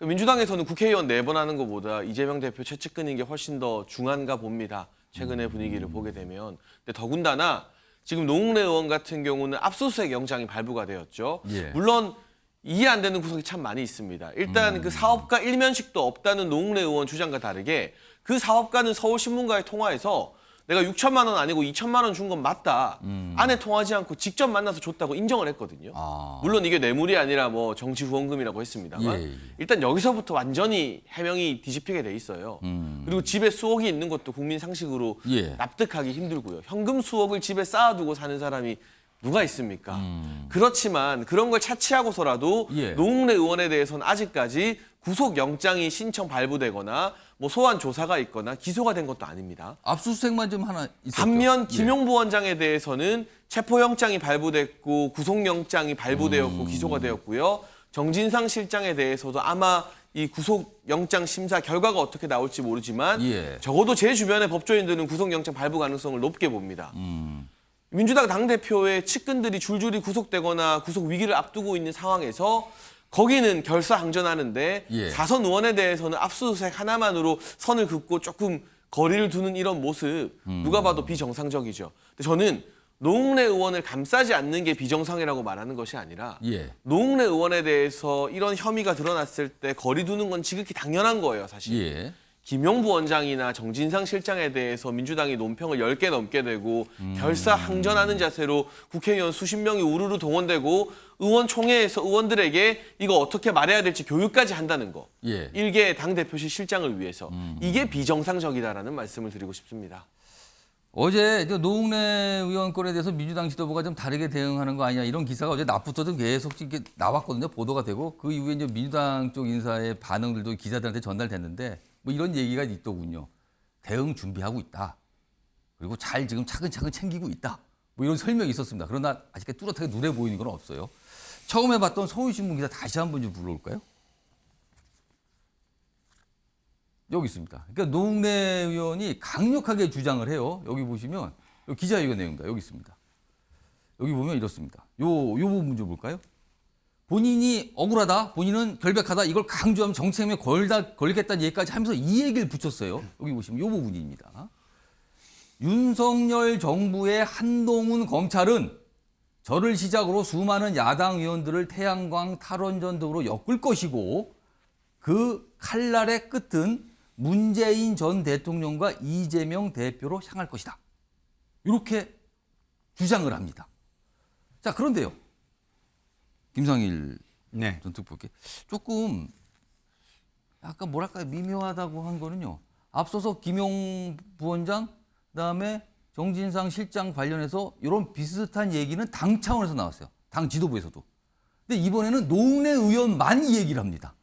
민주당에서는 국회의원 4번 하는 것보다 이재명 대표 최측근인 게 훨씬 더 중한가 봅니다. 최근의 분위기를 보게 되면. 근데 더군다나 지금 노웅래 의원 같은 경우는 압수수색 영장이 발부가 되었죠. 예. 물론 이해 안 되는 구석이 참 많이 있습니다. 일단 그 사업가 일면식도 없다는 노웅래 의원 주장과 다르게 그 사업가는 서울신문과의 통화에서 내가 6천만 원 아니고 2천만 원 준 건 맞다. 아내 통화하지 않고 직접 만나서 줬다고 인정을 했거든요. 물론 이게 뇌물이 아니라 뭐 정치 후원금이라고 했습니다만 예. 일단 여기서부터 완전히 해명이 뒤집히게 돼 있어요. 그리고 집에 수억이 있는 것도 국민 상식으로 예. 납득하기 힘들고요. 현금 수억을 집에 쌓아두고 사는 사람이 누가 있습니까? 그렇지만 그런 걸 차치하고서라도 예. 노웅래 의원에 대해서는 아직까지 구속영장이 신청 발부되거나 뭐 소환 조사가 있거나 기소가 된 것도 아닙니다. 압수수색만 좀 하나 있었죠. 반면 김용 부원장에 대해서는 체포영장이 발부됐고 구속영장이 발부되었고 기소가 되었고요. 정진상 실장에 대해서도 아마 이 구속영장 심사 결과가 어떻게 나올지 모르지만 예. 적어도 제 주변의 법조인들은 구속영장 발부 가능성을 높게 봅니다. 민주당 당대표의 측근들이 줄줄이 구속되거나 구속 위기를 앞두고 있는 상황에서 거기는 결사항전하는데 예. 4선 의원에 대해서는 압수수색 하나만으로 선을 긋고 조금 거리를 두는 이런 모습 누가 봐도 비정상적이죠. 근데 저는 노웅래 의원을 감싸지 않는 게 비정상이라고 말하는 것이 아니라 예. 노웅래 의원에 대해서 이런 혐의가 드러났을 때 거리 두는 건 지극히 당연한 거예요, 사실. 예. 김용 부원장이나 정진상 실장에 대해서 민주당이 논평을 10개 넘게 되고 결사항전하는 자세로 국회의원 수십 명이 우르르 동원되고 의원총회에서 의원들에게 이거 어떻게 말해야 될지 교육까지 한다는 거. 예. 일개 당대표실 실장을 위해서. 이게 비정상적이다라는 말씀을 드리고 싶습니다. 어제 노웅래 의원 건에 대해서 민주당 지도부가 좀 다르게 대응하는 거 아니냐 이런 기사가 어제 낮부터 좀 계속 이렇게 나왔거든요. 보도가 되고 그 이후에 이제 민주당 쪽 인사의 반응들도 기자들한테 전달됐는데 뭐 이런 얘기가 있더군요. 대응 준비하고 있다. 그리고 잘 지금 차근차근 챙기고 있다. 뭐 이런 설명이 있었습니다. 그러나 아직까지 뚜렷하게 눈에 보이는 건 없어요. 처음에 봤던 서울신문 기사 다시 한번 좀 불러올까요? 여기 있습니다. 그러니까 노웅래 의원이 강력하게 주장을 해요. 여기 보시면 기자회견 내용입니다. 여기 있습니다. 여기 보면 이렇습니다. 요 부분 좀 볼까요? 본인이 억울하다, 본인은 결백하다, 이걸 강조하면 정책에 걸겠다는 얘기까지 하면서 이 얘기를 붙였어요. 여기 보시면 이 부분입니다. 윤석열 정부의 한동훈 검찰은 저를 시작으로 수많은 야당 의원들을 태양광 탈원전 등으로 엮을 것이고 그 칼날의 끝은 문재인 전 대통령과 이재명 대표로 향할 것이다. 이렇게 주장을 합니다. 자, 그런데요. 김상일 네. 전 특보께 조금 약간 뭐랄까요 미묘하다고 한 거는요. 앞서서 김용 부원장 그다음에 정진상 실장 관련해서 이런 비슷한 얘기는 당 차원에서 나왔어요. 당 지도부에서도. 근데 이번에는 노웅래 의원만 이 얘기를 합니다.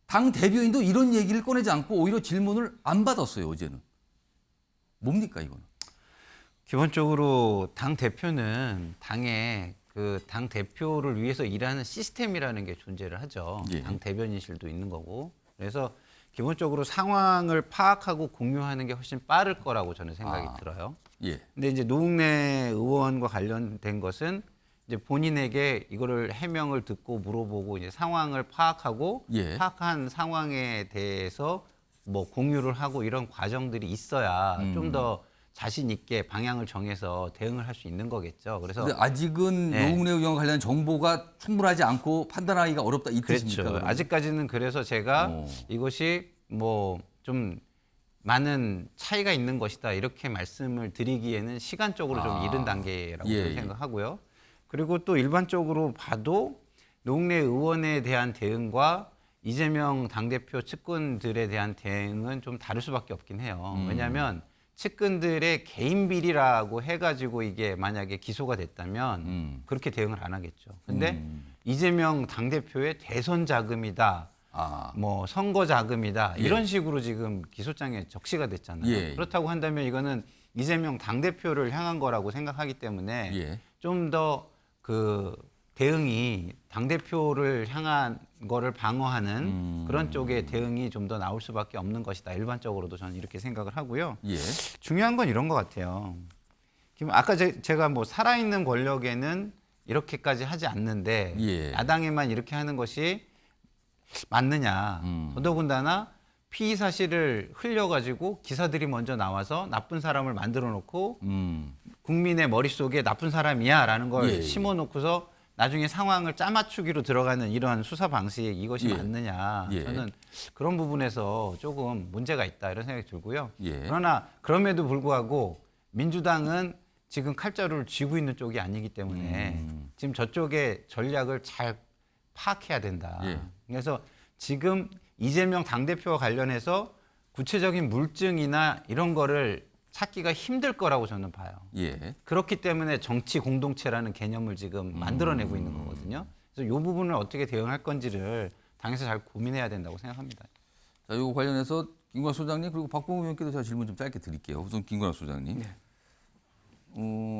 당 대변인도 이런 얘기를 꺼내지 않고 오히려 질문을 안 받았어요. 어제는. 뭡니까 이거는? 기본적으로 당 대표는 당의 그 당 대표를 위해서 일하는 시스템이라는 게 존재를 하죠. 예. 당 대변인실도 있는 거고. 그래서 기본적으로 상황을 파악하고 공유하는 게 훨씬 빠를 거라고 저는 생각이 들어요. 예. 근데 이제 노웅래 의원과 관련된 것은 이제 본인에게 이거를 해명을 듣고 물어보고 이제 상황을 파악하고 예. 파악한 상황에 대해서 뭐 공유를 하고 이런 과정들이 있어야 좀 더 자신 있게 방향을 정해서 대응을 할 수 있는 거겠죠. 그래서 근데 아직은 네. 노웅래 의원 관련 정보가 충분하지 않고 판단하기가 어렵다 이 뜻입니까? 그렇죠. 그러면? 아직까지는 그래서 제가 이것이 뭐 좀 많은 차이가 있는 것이다 이렇게 말씀을 드리기에는 시간적으로 좀 이른 단계라고 예. 생각하고요. 그리고 또 일반적으로 봐도 노웅래 의원에 대한 대응과 이재명 당대표 측근들에 대한 대응은 좀 다를 수밖에 없긴 해요. 왜냐하면 측근들의 개인 비리라고 해가지고 이게 만약에 기소가 됐다면 그렇게 대응을 안 하겠죠. 근데 이재명 당대표의 대선 자금이다. 뭐 선거 자금이다 이런 식으로 지금 기소장에 적시가 됐잖아요. 예. 그렇다고 한다면 이거는 이재명 당대표를 향한 거라고 생각하기 때문에 예. 좀 더 그 대응이 당대표를 향한 거를 방어하는 그런 쪽의 대응이 좀 더 나올 수밖에 없는 것이다. 일반적으로도 저는 이렇게 생각을 하고요. 예. 중요한 건 이런 것 같아요. 아까 제가 뭐 살아있는 권력에는 이렇게까지 하지 않는데 예. 야당에만 이렇게 하는 것이 맞느냐. 더더군다나 피의 사실을 흘려가지고 기사들이 먼저 나와서 나쁜 사람을 만들어 놓고 국민의 머릿속에 나쁜 사람이야라는 걸 예. 심어놓고서 나중에 상황을 짜맞추기로 들어가는 이런 수사 방식 이것이 예. 맞느냐. 예. 저는 그런 부분에서 조금 문제가 있다 이런 생각이 들고요. 예. 그러나 그럼에도 불구하고 민주당은 지금 칼자루를 쥐고 있는 쪽이 아니기 때문에 지금 저쪽의 전략을 잘 파악해야 된다. 예. 그래서 지금 이재명 당대표와 관련해서 구체적인 물증이나 이런 거를 찾기가 힘들 거라고 저는 봐요. 예. 그렇기 때문에 정치 공동체라는 개념을 지금 만들어내고 있는 거거든요. 그래서 이 부분을 어떻게 대응할 건지를 당에서 잘 고민해야 된다고 생각합니다. 자, 이거 관련해서 김관학 소장님 그리고 박봉우 의원께도 제가 질문 좀 짧게 드릴게요. 우선 김관학 소장님. 네.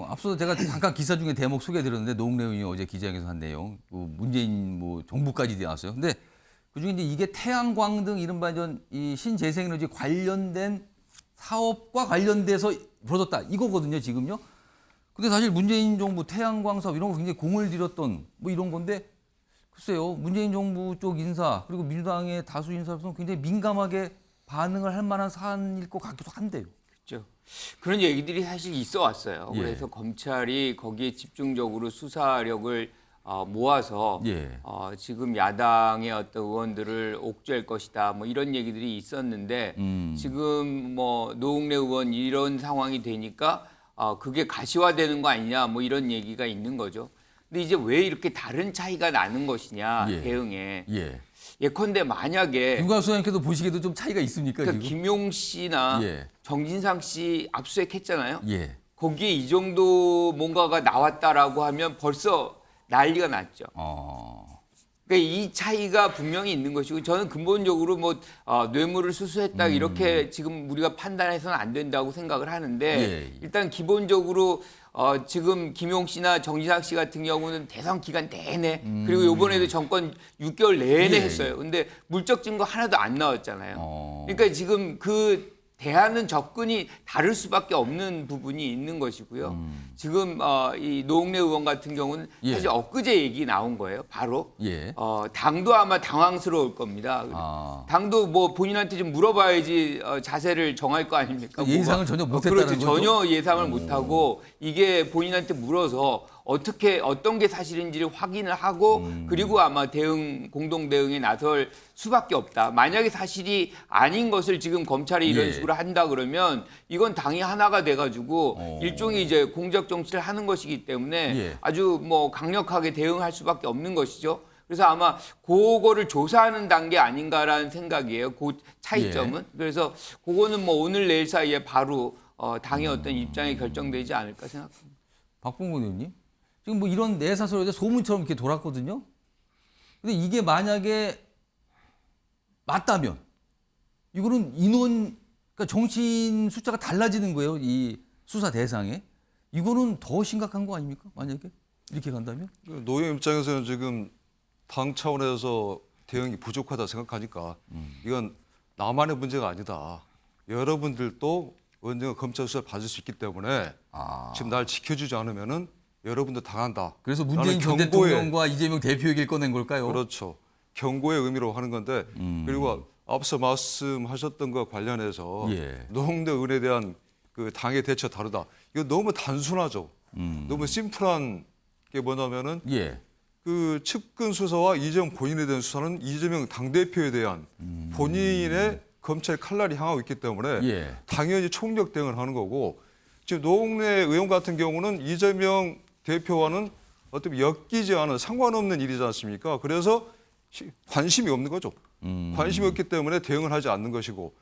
앞서 제가 잠깐 기사 중에 대목 소개해드렸는데 노웅래 의원이 어제 기자회견에서 한 내용, 문재인 뭐 정부까지 나왔어요. 근데 그중에 이제 이게 태양광 등 이른바 이 신재생에너지 관련된 사업과 관련돼서 벌어졌다 이거거든요 지금요. 근데 사실 문재인 정부 태양광 사업 이런 거 굉장히 공을 들였던 뭐 이런 건데 글쎄요 문재인 정부 쪽 인사 그리고 민주당의 다수 인사로서는 굉장히 민감하게 반응을 할 만한 사안일 것 같기도 한데요. 그렇죠. 그런 얘기들이 사실 있어 왔어요. 예. 그래서 검찰이 거기에 집중적으로 수사력을 모아서 예. 지금 야당의 어떤 의원들을 옥죄할 것이다 뭐 이런 얘기들이 있었는데 지금 뭐 노웅래 의원 이런 상황이 되니까 그게 가시화되는 거 아니냐 뭐 이런 얘기가 있는 거죠. 근데 이제 왜 이렇게 다른 차이가 나는 것이냐 예. 대응에 예. 예컨대 만약에 김관학 소장님께도 보시기에도 좀 차이가 있습니까 그러니까 지금? 김용 씨나 예. 정진상 씨 압수수색했잖아요. 예. 거기에 이 정도 뭔가가 나왔다라고 하면 벌써 난리가 났죠. 그러니까 이 차이가 분명히 있는 것이고 저는 근본적으로 뭐 뇌물을 수수했다 이렇게 지금 우리가 판단해서는 안 된다고 생각을 하는데 예. 일단 기본적으로 지금 김용 씨나 정진상 씨 같은 경우는 대선 기간 내내 그리고 이번에도 정권 6개월 내내 예. 했어요. 근데 물적 증거 하나도 안 나왔잖아요. 어. 그러니까 지금 그 대하는 접근이 다를 수밖에 없는 부분이 있는 것이고요. 지금 이 노웅래 의원 같은 경우는 예. 사실 엊그제 얘기 나온 거예요. 바로 예. 당도 아마 당황스러울 겁니다. 당도 뭐 본인한테 좀 물어봐야지 자세를 정할 거 아닙니까? 예상을 전혀 못했다는 그렇지, 거죠? 전혀 예상을 못하고 이게 본인한테 물어서 어떤 게 사실인지를 확인을 하고 그리고 아마 공동 대응에 나설 수밖에 없다. 만약에 사실이 아닌 것을 지금 검찰이 이런 예. 식으로 한다 그러면 이건 당이 하나가 돼가지고 일종의 이제 공적 정치를 하는 것이기 때문에 예. 아주 뭐 강력하게 대응할 수밖에 없는 것이죠. 그래서 아마 그거를 조사하는 단계 아닌가라는 생각이에요. 그 차이점은. 예. 그래서 그거는 뭐 오늘 내일 사이에 바로 당의 어떤 입장이 결정되지 않을까 생각합니다. 박봉근 의원님, 지금 뭐 이런 내사설에 소문처럼 이렇게 돌았거든요. 근데 이게 만약에 맞다면 이거는 그러니까 정치인 숫자가 달라지는 거예요. 이 수사 대상에. 이거는 더 심각한 거 아닙니까? 만약에 이렇게 간다면? 노영 입장에서는 지금 당 차원에서 대응이 부족하다 생각하니까 이건 나만의 문제가 아니다. 여러분들도 언젠가 검찰 수사를 받을 수 있기 때문에 지금 날 지켜주지 않으면은 여러분도 당한다. 그래서 문재인 전 대통령과 이재명 대표 얘기를 꺼낸 걸까요? 그렇죠. 경고의 의미로 하는 건데 그리고 앞서 말씀하셨던 것과 관련해서 예. 노웅래 의원에 대한 그 당의 대처 다르다. 이거 너무 단순하죠. 너무 심플한 게 뭐냐면은 예. 그 측근 수사와 이재명 본인에 대한 수사는 이재명 당대표에 대한 본인의 검찰 칼날이 향하고 있기 때문에 예. 당연히 총력 대응을 하는 거고 지금 노웅래 의원 같은 경우는 이재명 대표와는 어떻게 엮이지 않은 상관없는 일이지 않습니까? 그래서 관심이 없는 거죠. 관심이 없기 때문에 대응을 하지 않는 것이고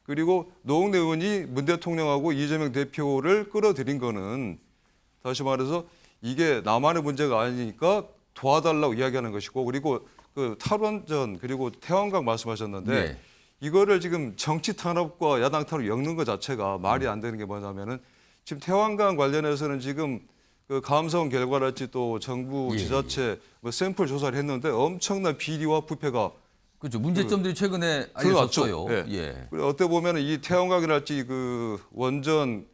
그리고 노웅래 의원이 문 대통령하고 이재명 대표를 끌어들인 거는 다시 말해서 이게 나만의 문제가 아니니까 도와달라고 이야기하는 것이고 그리고 그 탈원전 그리고 태양광 말씀하셨는데 네. 이거를 지금 정치 탄압과 야당 탄압 엮는 것 자체가 말이 안 되는 게 뭐냐면은 지금 태양광 관련해서는 지금 그 감사원 결과랄지 또 정부 예. 지자체 뭐 샘플 조사를 했는데 엄청난 비리와 부패가 그렇죠. 문제점들이 최근에 드러났죠. 알려졌어요. 예. 예. 그리고 어떻게 보면은 이 태양광이랄지 그 원전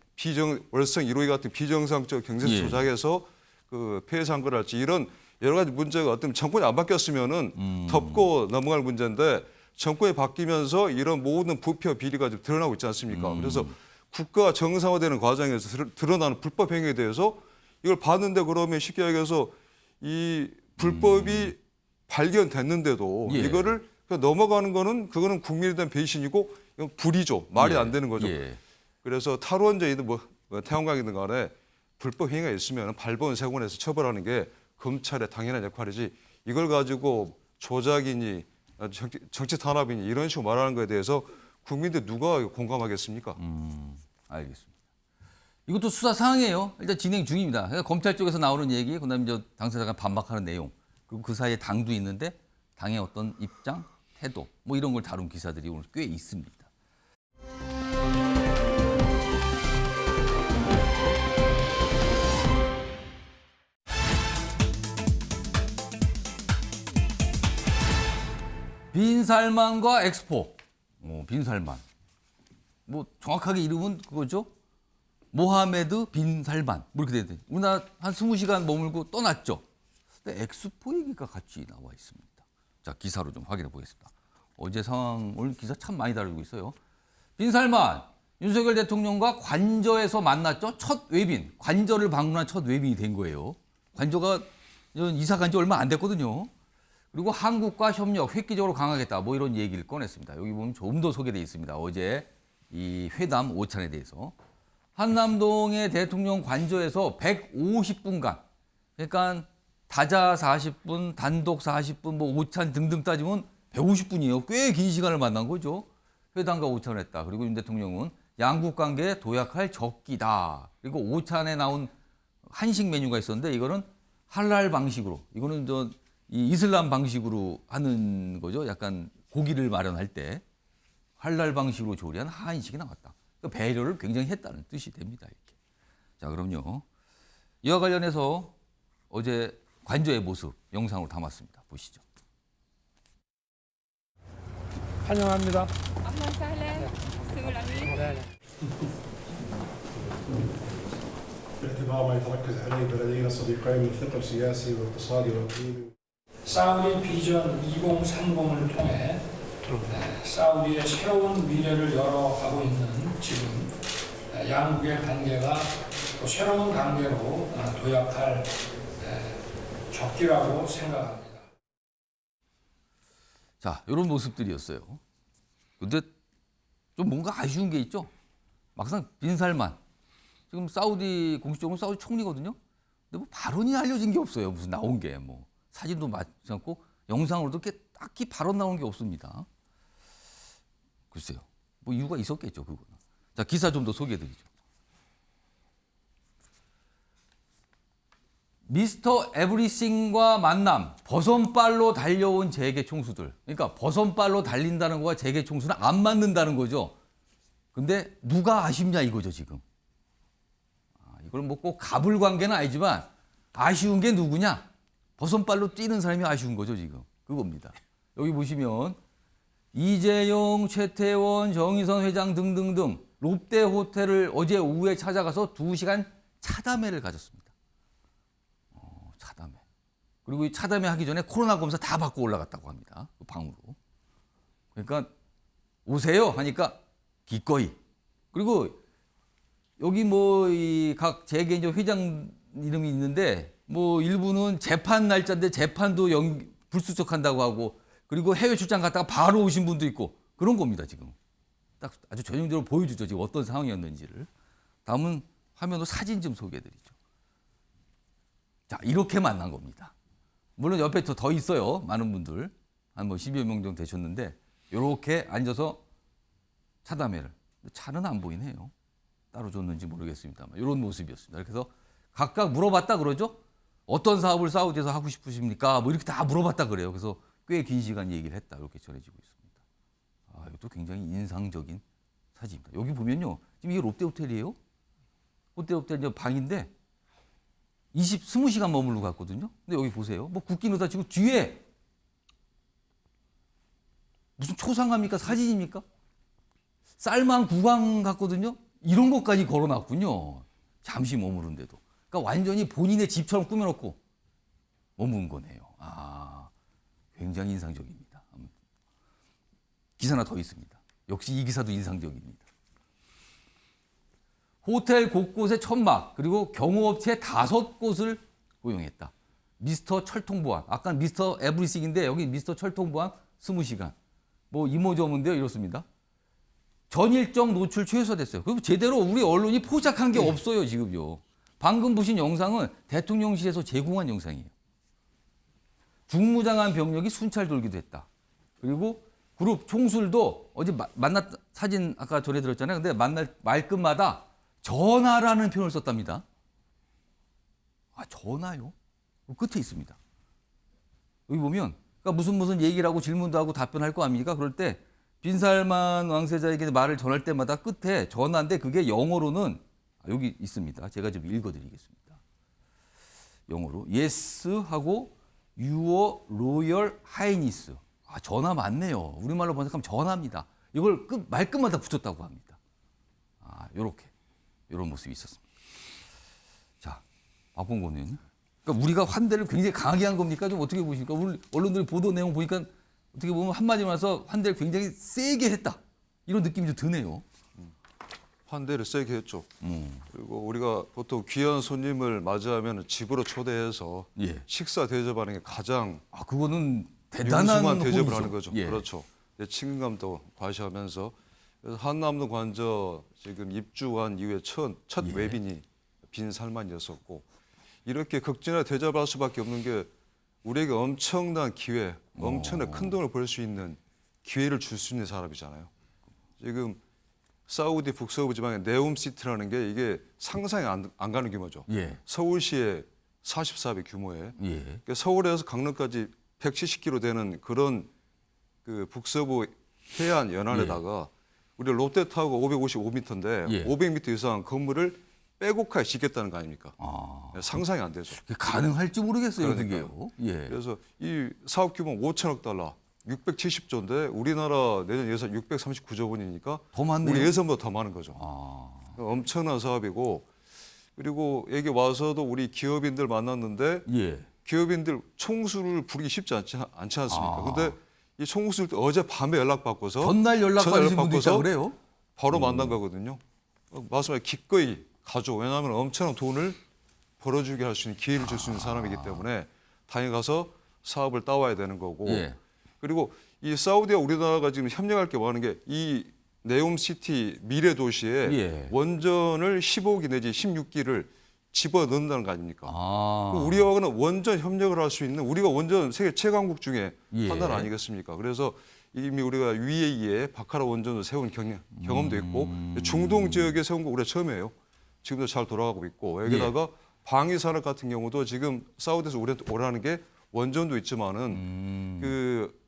월성 1호기 같은 비정상적 경제 예. 조작에서 그 폐쇄한 거랄지 이런 여러 가지 문제가 어떤 정권이 안 바뀌었으면은 덮고 넘어갈 문제인데 정권이 바뀌면서 이런 모든 부패와 비리가 좀 드러나고 있지 않습니까? 그래서 국가가 정상화되는 과정에서 드러나는 불법 행위에 대해서 이걸 봤는데 그러면 쉽게 얘기해서 이 불법이 발견됐는데도 예. 이거를 그냥 넘어가는 거는 그거는 국민에 대한 배신이고 이건 불이죠. 말이 예. 안 되는 거죠. 예. 그래서 탈원전이든 뭐 태양광이든 간에 불법 행위가 있으면 발본 세곤해서 처벌하는 게 검찰의 당연한 역할이지 이걸 가지고 조작이니 정치 탄압이니 이런 식으로 말하는 거에 대해서 국민들 누가 공감하겠습니까? 알겠습니다. 이것도 수사 사항이에요. 일단 진행 중입니다. 그러니까 검찰 쪽에서 나오는 얘기, 그다음에 이제 당사자가 반박하는 내용, 그리고 그 사이에 당도 있는데 당의 어떤 입장, 태도, 뭐 이런 걸 다룬 기사들이 오늘 꽤 있습니다. 빈살만과 엑스포. 빈살만. 뭐 정확하게 이름은 그거죠. 모하메드 빈 살만 뭐 이렇게 되는데 우리나라 한 20시간 머물고 떠났죠. 근데 엑스포 얘기가 같이 나와 있습니다. 자, 기사로 좀 확인해 보겠습니다. 어제 상황 오늘 기사 참 많이 다루고 있어요. 빈 살만 윤석열 대통령과 관저에서 만났죠. 첫 외빈, 관저를 방문한 첫 외빈이 된 거예요. 관저가 이사 간 지 얼마 안 됐거든요. 그리고 한국과 협력 획기적으로 강화하겠다 뭐 이런 얘기를 꺼냈습니다. 여기 보면 좀 더 소개되어 있습니다. 어제 이 회담 오찬에 대해서. 한남동의 대통령 관저에서 150분간, 그러니까 다자 40분, 단독 40분, 뭐 오찬 등등 따지면 150분이에요. 꽤 긴 시간을 만난 거죠. 회담과 오찬을 했다. 그리고 윤 대통령은 양국 관계에 도약할 적기다. 그리고 오찬에 나온 한식 메뉴가 있었는데 이거는 할랄 방식으로, 이거는 이 이슬람 방식으로 하는 거죠. 약간 고기를 마련할 때 할랄 방식으로 조리한 한식이 나왔다. 배려를 굉장히 했다는 뜻이 됩니다. 이렇게. 자, 그럼요. 이와 관련해서 어제 관저의 모습 영상으로 담았습니다. 보시죠. 환영합니다. باعتبار ما يتركز عليه بلدينا صديقين من الثقل السياسي والاقتصادي والاقليمي. 사우디 비전 2030을 통해 사우디의 새로운 미래를 열어가고 있는 지금 양국의 관계가 또 새로운 관계로 도약할 적기라고 생각합니다. 자, 이런 모습들이었어요. 근데 좀 뭔가 아쉬운 게 있죠. 막상 빈살만 지금 사우디 공식적으로 사우디 총리거든요. 근데 뭐 발언이 알려진 게 없어요. 무슨 나온 게 뭐 사진도 맞지 않고 영상으로도 이렇게 딱히 발언 나온 게 없습니다. 글쎄요. 뭐 이유가 있었겠죠, 그거는. 자, 기사 좀 더 소개해드리죠. 미스터 에브리싱과 만남, 버선발로 달려온 재계 총수들. 그러니까 버선발로 달린다는 거와 재계 총수는 안 맞는다는 거죠. 근데 누가 아쉽냐 이거죠, 지금. 이걸 뭐 꼭 갑을 관계는 아니지만 아쉬운 게 누구냐? 버선발로 뛰는 사람이 아쉬운 거죠, 지금. 그겁니다. 여기 보시면 이재용, 최태원, 정의선 회장 등등등 롯데 호텔을 어제 오후에 찾아가서 2시간 차담회를 가졌습니다. 차담회. 그리고 이 차담회 하기 전에 코로나 검사 다 받고 올라갔다고 합니다. 그 방으로. 그러니까 오세요 하니까 기꺼이. 그리고 여기 뭐 이 각 재계 회장 이름이 있는데 뭐 일부는 재판 날짜인데 재판도 불수속한다고 하고 그리고 해외 출장 갔다가 바로 오신 분도 있고 그런 겁니다, 지금. 딱 아주 전형적으로 보여주죠. 지금 어떤 상황이었는지를. 다음은 화면으로 사진 좀 소개해드리죠. 자, 이렇게 만난 겁니다. 물론 옆에 더 있어요. 많은 분들. 한 뭐 10여 명 정도 되셨는데 이렇게 앉아서 차담회를. 차는 안 보이네요. 따로 줬는지 모르겠습니다만 이런 모습이었습니다. 그래서 각각 물어봤다 그러죠. 어떤 사업을 사우디에서 하고 싶으십니까? 뭐 이렇게 다 물어봤다 그래요. 그래서 꽤 긴 시간 얘기를 했다 이렇게 전해지고 있습니다. 아, 이것도 굉장히 인상적인 사진입니다. 여기 보면요. 지금 이게 롯데 호텔이에요. 롯데 호텔 이제 방인데 20시간 머물러 갔거든요. 근데 여기 보세요. 뭐 국긴 의사 지금 뒤에 무슨 초상화입니까? 사진입니까? 쌀만 구강 같거든요. 이런 것까지 걸어놨군요. 잠시 머무른데도. 그러니까 완전히 본인의 집처럼 꾸며놓고 머무른 거네요. 아, 굉장히 인상적입니다. 기사 하나 더 있습니다. 역시 이 기사도 인상적입니다. 호텔 곳곳에 천막 그리고 경호업체 5곳을 고용했다. 미스터 철통보안. 아까 미스터 에브리싱인데 여기 미스터 철통보안 20시간. 뭐 이모저모인데요. 이렇습니다. 전 일정 노출 최소화됐어요. 그리고 제대로 우리 언론이 포착한 게 없어요. 지금요. 방금 보신 영상은 대통령실에서 제공한 영상이에요. 중무장한 병력이 순찰 돌기도 했다. 그리고 그룹 총술도 어제 만났 사진 아까 전해드렸잖아요. 근데 만날 말끝마다 전화라는 표현을 썼답니다. 아, 전화요? 끝에 있습니다. 여기 보면 그러니까 무슨 얘기를 하고 질문도 하고 답변할 거 아닙니까? 그럴 때 빈살만 왕세자에게 말을 전할 때마다 끝에 전화인데 그게 영어로는 여기 있습니다. 제가 좀 읽어드리겠습니다. 영어로 Yes 하고 Your Royal Highness. 아, 전화 맞네요. 우리말로 번역하면 전화입니다. 이걸 말끝마다 붙였다고 합니다. 아, 이런 모습이 있었습니다. 자, 박봉건 의원님. 그러니까 우리가 환대를 굉장히 강하게 한 겁니까? 좀 어떻게 보십니까? 우리 언론들이 보도 내용 보니까 어떻게 보면 한마디만 해서 환대를 굉장히 세게 했다. 이런 느낌이 좀 드네요. 환대를 세게 했죠. 그리고 우리가 보통 귀한 손님을 맞이하면 집으로 초대해서 예. 식사 대접하는 게 가장 그거는 대단한 융숭한 대접을 호의죠. 하는 거죠. 예. 그렇죠. 친근감도 과시하면서 그래서 한남동 관저 지금 입주한 이후에 첫 예. 외빈이 빈살만이었었고 이렇게 극진하게 대접할 수밖에 없는 게 우리에게 엄청난 기회, 엄청난 큰 돈을 벌 수 있는 기회를 줄 수 있는 사람이잖아요. 지금 사우디 북서부 지방의 네움시티라는 게 이게 상상이 안 가는 규모죠. 예. 서울시의 44배 규모에 예. 그러니까 서울에서 강릉까지 170km 되는 그런 그 북서부 해안 연안에다가 우리 롯데타워가 555m인데 예. 500m 이상 건물을 빼곡하게 짓겠다는 거 아닙니까? 상상이 안 되죠. 가능할지 모르겠어요. 그러니까요. 그게요. 예. 그래서 이 사업 규모 5천억 달러, 670조인데 우리나라 내년 예산 639조 원이니까 더 많네요. 우리 예산보다 더 많은 거죠. 엄청난 사업이고 그리고 여기 와서도 우리 기업인들 만났는데 예. 기업인들 총수를 부르기 쉽지 않지 않습니까? 근데 이 총수를 어제 밤에 연락받고서 전날 연락받으신 분도 있다고 그래요? 바로 만난 거거든요. 말씀하신 기꺼이 가죠. 왜냐하면 엄청난 돈을 벌어주게 할 수 있는 기회를 줄 수 있는 사람이기 때문에 당연히 가서 사업을 따와야 되는 거고 예. 그리고 이 사우디와 우리나라가 지금 협력할 게 많은 게 이 네움시티 미래 도시에 예. 원전을 15기 내지 16기를 집어넣는다는 거 아닙니까? 아. 우리와는 원전 협력을 할 수 있는 우리가 원전 세계 최강국 중에 예. 한 나라 아니겠습니까? 그래서 이미 우리가 UAE에 바카라 원전을 세운 경험도 있고 중동 지역에 세운 거 우리가 처음이에요. 지금도 잘 돌아가고 있고 여기다가 방위 산업 같은 경우도 지금 사우디에서 오라는 게 원전도 있지만은 그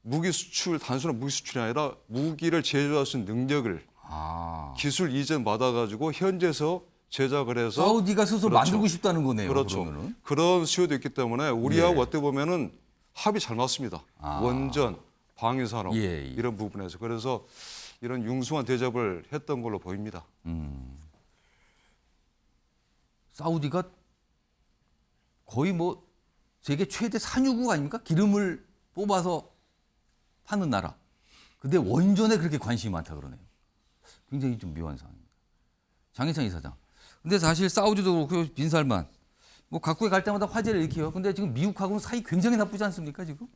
무기 수출 단순한 무기 수출이 아니라 무기를 제조할 수 있는 능력을 기술 이전 받아가지고 현지에서 제작을 해서 사우디가 스스로 그렇죠. 만들고 싶다는 거네요. 그렇죠. 그러면은. 그런 수요도 있기 때문에 우리하고 어떻게 보면은 합이 잘 맞습니다. 원전, 방위 산업 이런 부분에서 그래서 이런 융숭한 대접을 했던 걸로 보입니다. 사우디가 거의 뭐 세계 최대 산유국 아닙니까? 기름을 뽑아서 파는 나라. 근데 원전에 그렇게 관심이 많다 그러네요. 굉장히 좀 묘한 상황입니다. 장혜창 이사장. 근데 사실 사우디도 그렇고 빈살만 뭐 각국에 갈 때마다 화제를 일으켜요. 근데 지금 미국하고는 사이 굉장히 나쁘지 않습니까 지금?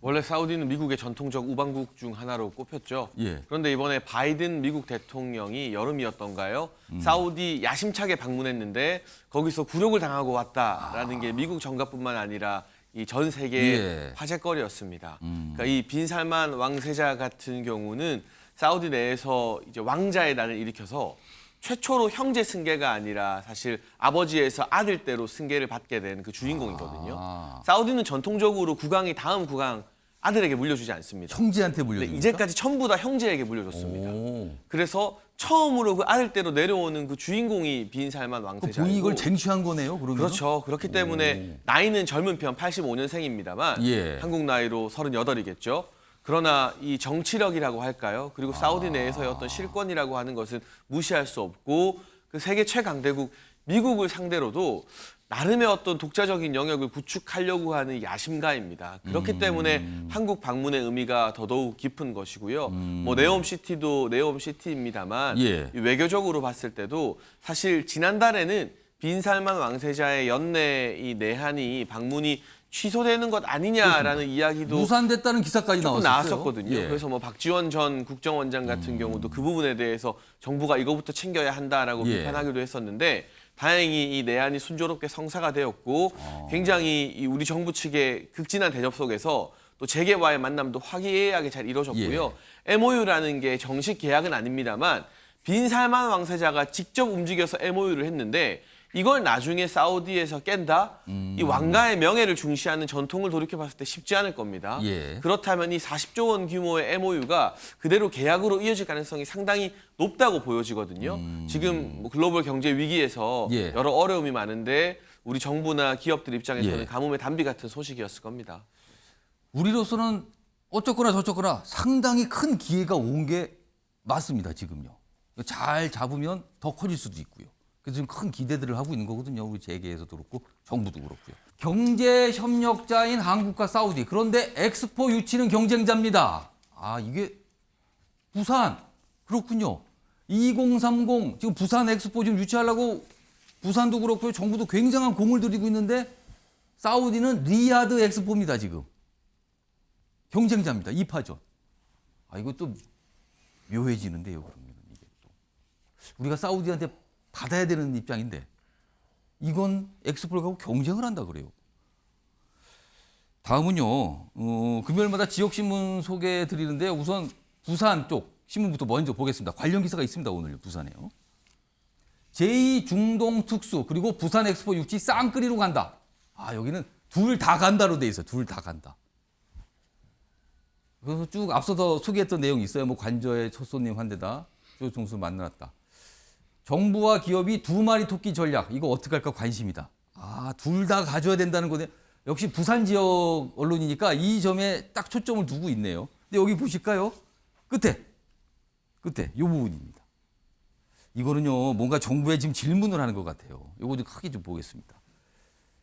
원래 사우디는 미국의 전통적 우방국 중 하나로 꼽혔죠. 예. 그런데 이번에 바이든 미국 대통령이 여름이었던가요? 사우디 야심차게 방문했는데 거기서 굴욕을 당하고 왔다라는 게 미국 정가뿐만 아니라 이 전 세계의 예. 화제거리였습니다. 그러니까 이 빈살만 왕세자 같은 경우는 사우디 내에서 이제 왕자의 난을 일으켜서 최초로 형제 승계가 아니라 사실 아버지에서 아들대로 승계를 받게 된 그 주인공이거든요. 사우디는 전통적으로 국왕이 다음 국왕 아들에게 물려주지 않습니다. 형제한테 근데 물려줍니까? 이제까지 전부 다 형제에게 물려줬습니다. 오. 그래서 처음으로 그 아들대로 내려오는 그 주인공이 빈살만 그 왕세자이고 본인이 이걸 쟁취한 거네요, 그러면? 그렇죠. 그렇기 때문에 나이는 젊은 편 85년생입니다만 예. 한국 나이로 38이겠죠. 그러나 이 정치력이라고 할까요? 그리고 사우디 내에서의 어떤 실권이라고 하는 것은 무시할 수 없고 그 세계 최강대국 미국을 상대로도 나름의 어떤 독자적인 영역을 구축하려고 하는 야심가입니다. 그렇기 때문에 한국 방문의 의미가 더더욱 깊은 것이고요. 뭐 네옴시티도 네옴시티입니다만 예. 이 외교적으로 봤을 때도 사실 지난달에는 빈살만 왕세자의 연내 이 내한이 방문이 취소되는 것 아니냐라는 이야기도 무산됐다는 기사까지 조금 나왔었어요. 나왔었거든요. 예. 그래서 뭐 박지원 전 국정원장 같은 경우도 그 부분에 대해서 정부가 이거부터 챙겨야 한다라고 예. 비판하기도 했었는데 다행히 이 내한이 순조롭게 성사가 되었고 굉장히 이 우리 정부 측의 극진한 대접 속에서 또 재계와의 만남도 화기애애하게 잘 이루어졌고요. MOU라는 게 정식 계약은 아닙니다만 빈살만 왕세자가 직접 움직여서 MOU를 했는데 이걸 나중에 사우디에서 깬다? 이 왕가의 명예를 중시하는 전통을 돌이켜봤을 때 쉽지 않을 겁니다. 예. 그렇다면 이 40조 원 규모의 MOU가 그대로 계약으로 이어질 가능성이 상당히 높다고 보여지거든요. 지금 뭐 글로벌 경제 위기에서 예. 여러 어려움이 많은데 우리 정부나 기업들 입장에서는 예. 가뭄의 단비 같은 소식이었을 겁니다. 우리로서는 어쩌거나 저쩌거나 상당히 큰 기회가 온 게 맞습니다, 지금요. 잘 잡으면 더 커질 수도 있고요. 그래서 지금 큰 기대들을 하고 있는 거거든요. 우리 재계에서도 그렇고 정부도 그렇고요. 경제 협력자인 한국과 사우디. 그런데 엑스포 유치는 경쟁자입니다. 아, 이게 부산. 그렇군요. 2030 지금 부산 엑스포 지금 유치하려고 부산도 그렇고요. 정부도 굉장한 공을 들이고 있는데 사우디는 리야드 엑스포입니다, 지금. 경쟁자입니다. 2파전. 아, 이것도 묘해지는데요, 그러면 이게 또. 우리가 사우디한테 받아야 되는 입장인데 이건 엑스포를 가고 경쟁을 한다 그래요. 다음은요. 금요일마다 지역신문 소개해 드리는데 우선 부산 쪽 신문부터 먼저 보겠습니다. 관련 기사가 있습니다. 오늘 부산에요. 제2중동특수 그리고 부산 엑스포 유치 쌍끌이로 간다. 아, 여기는 둘 다 간다로 돼 있어요. 둘 다 간다. 그래서 쭉 앞서서 소개했던 내용이 있어요. 뭐 관저의 첫 손님 환대다. 조총수 만났다. 정부와 기업이 두 마리 토끼 전략. 이거 어떻게 할까 관심이다. 아, 둘 다 가져야 된다는 거네. 역시 부산 지역 언론이니까 이 점에 딱 초점을 두고 있네요. 근데 여기 보실까요? 끝에 이 부분입니다. 이거는요, 뭔가 정부에 지금 질문을 하는 것 같아요. 이거 좀 크게 좀 보겠습니다.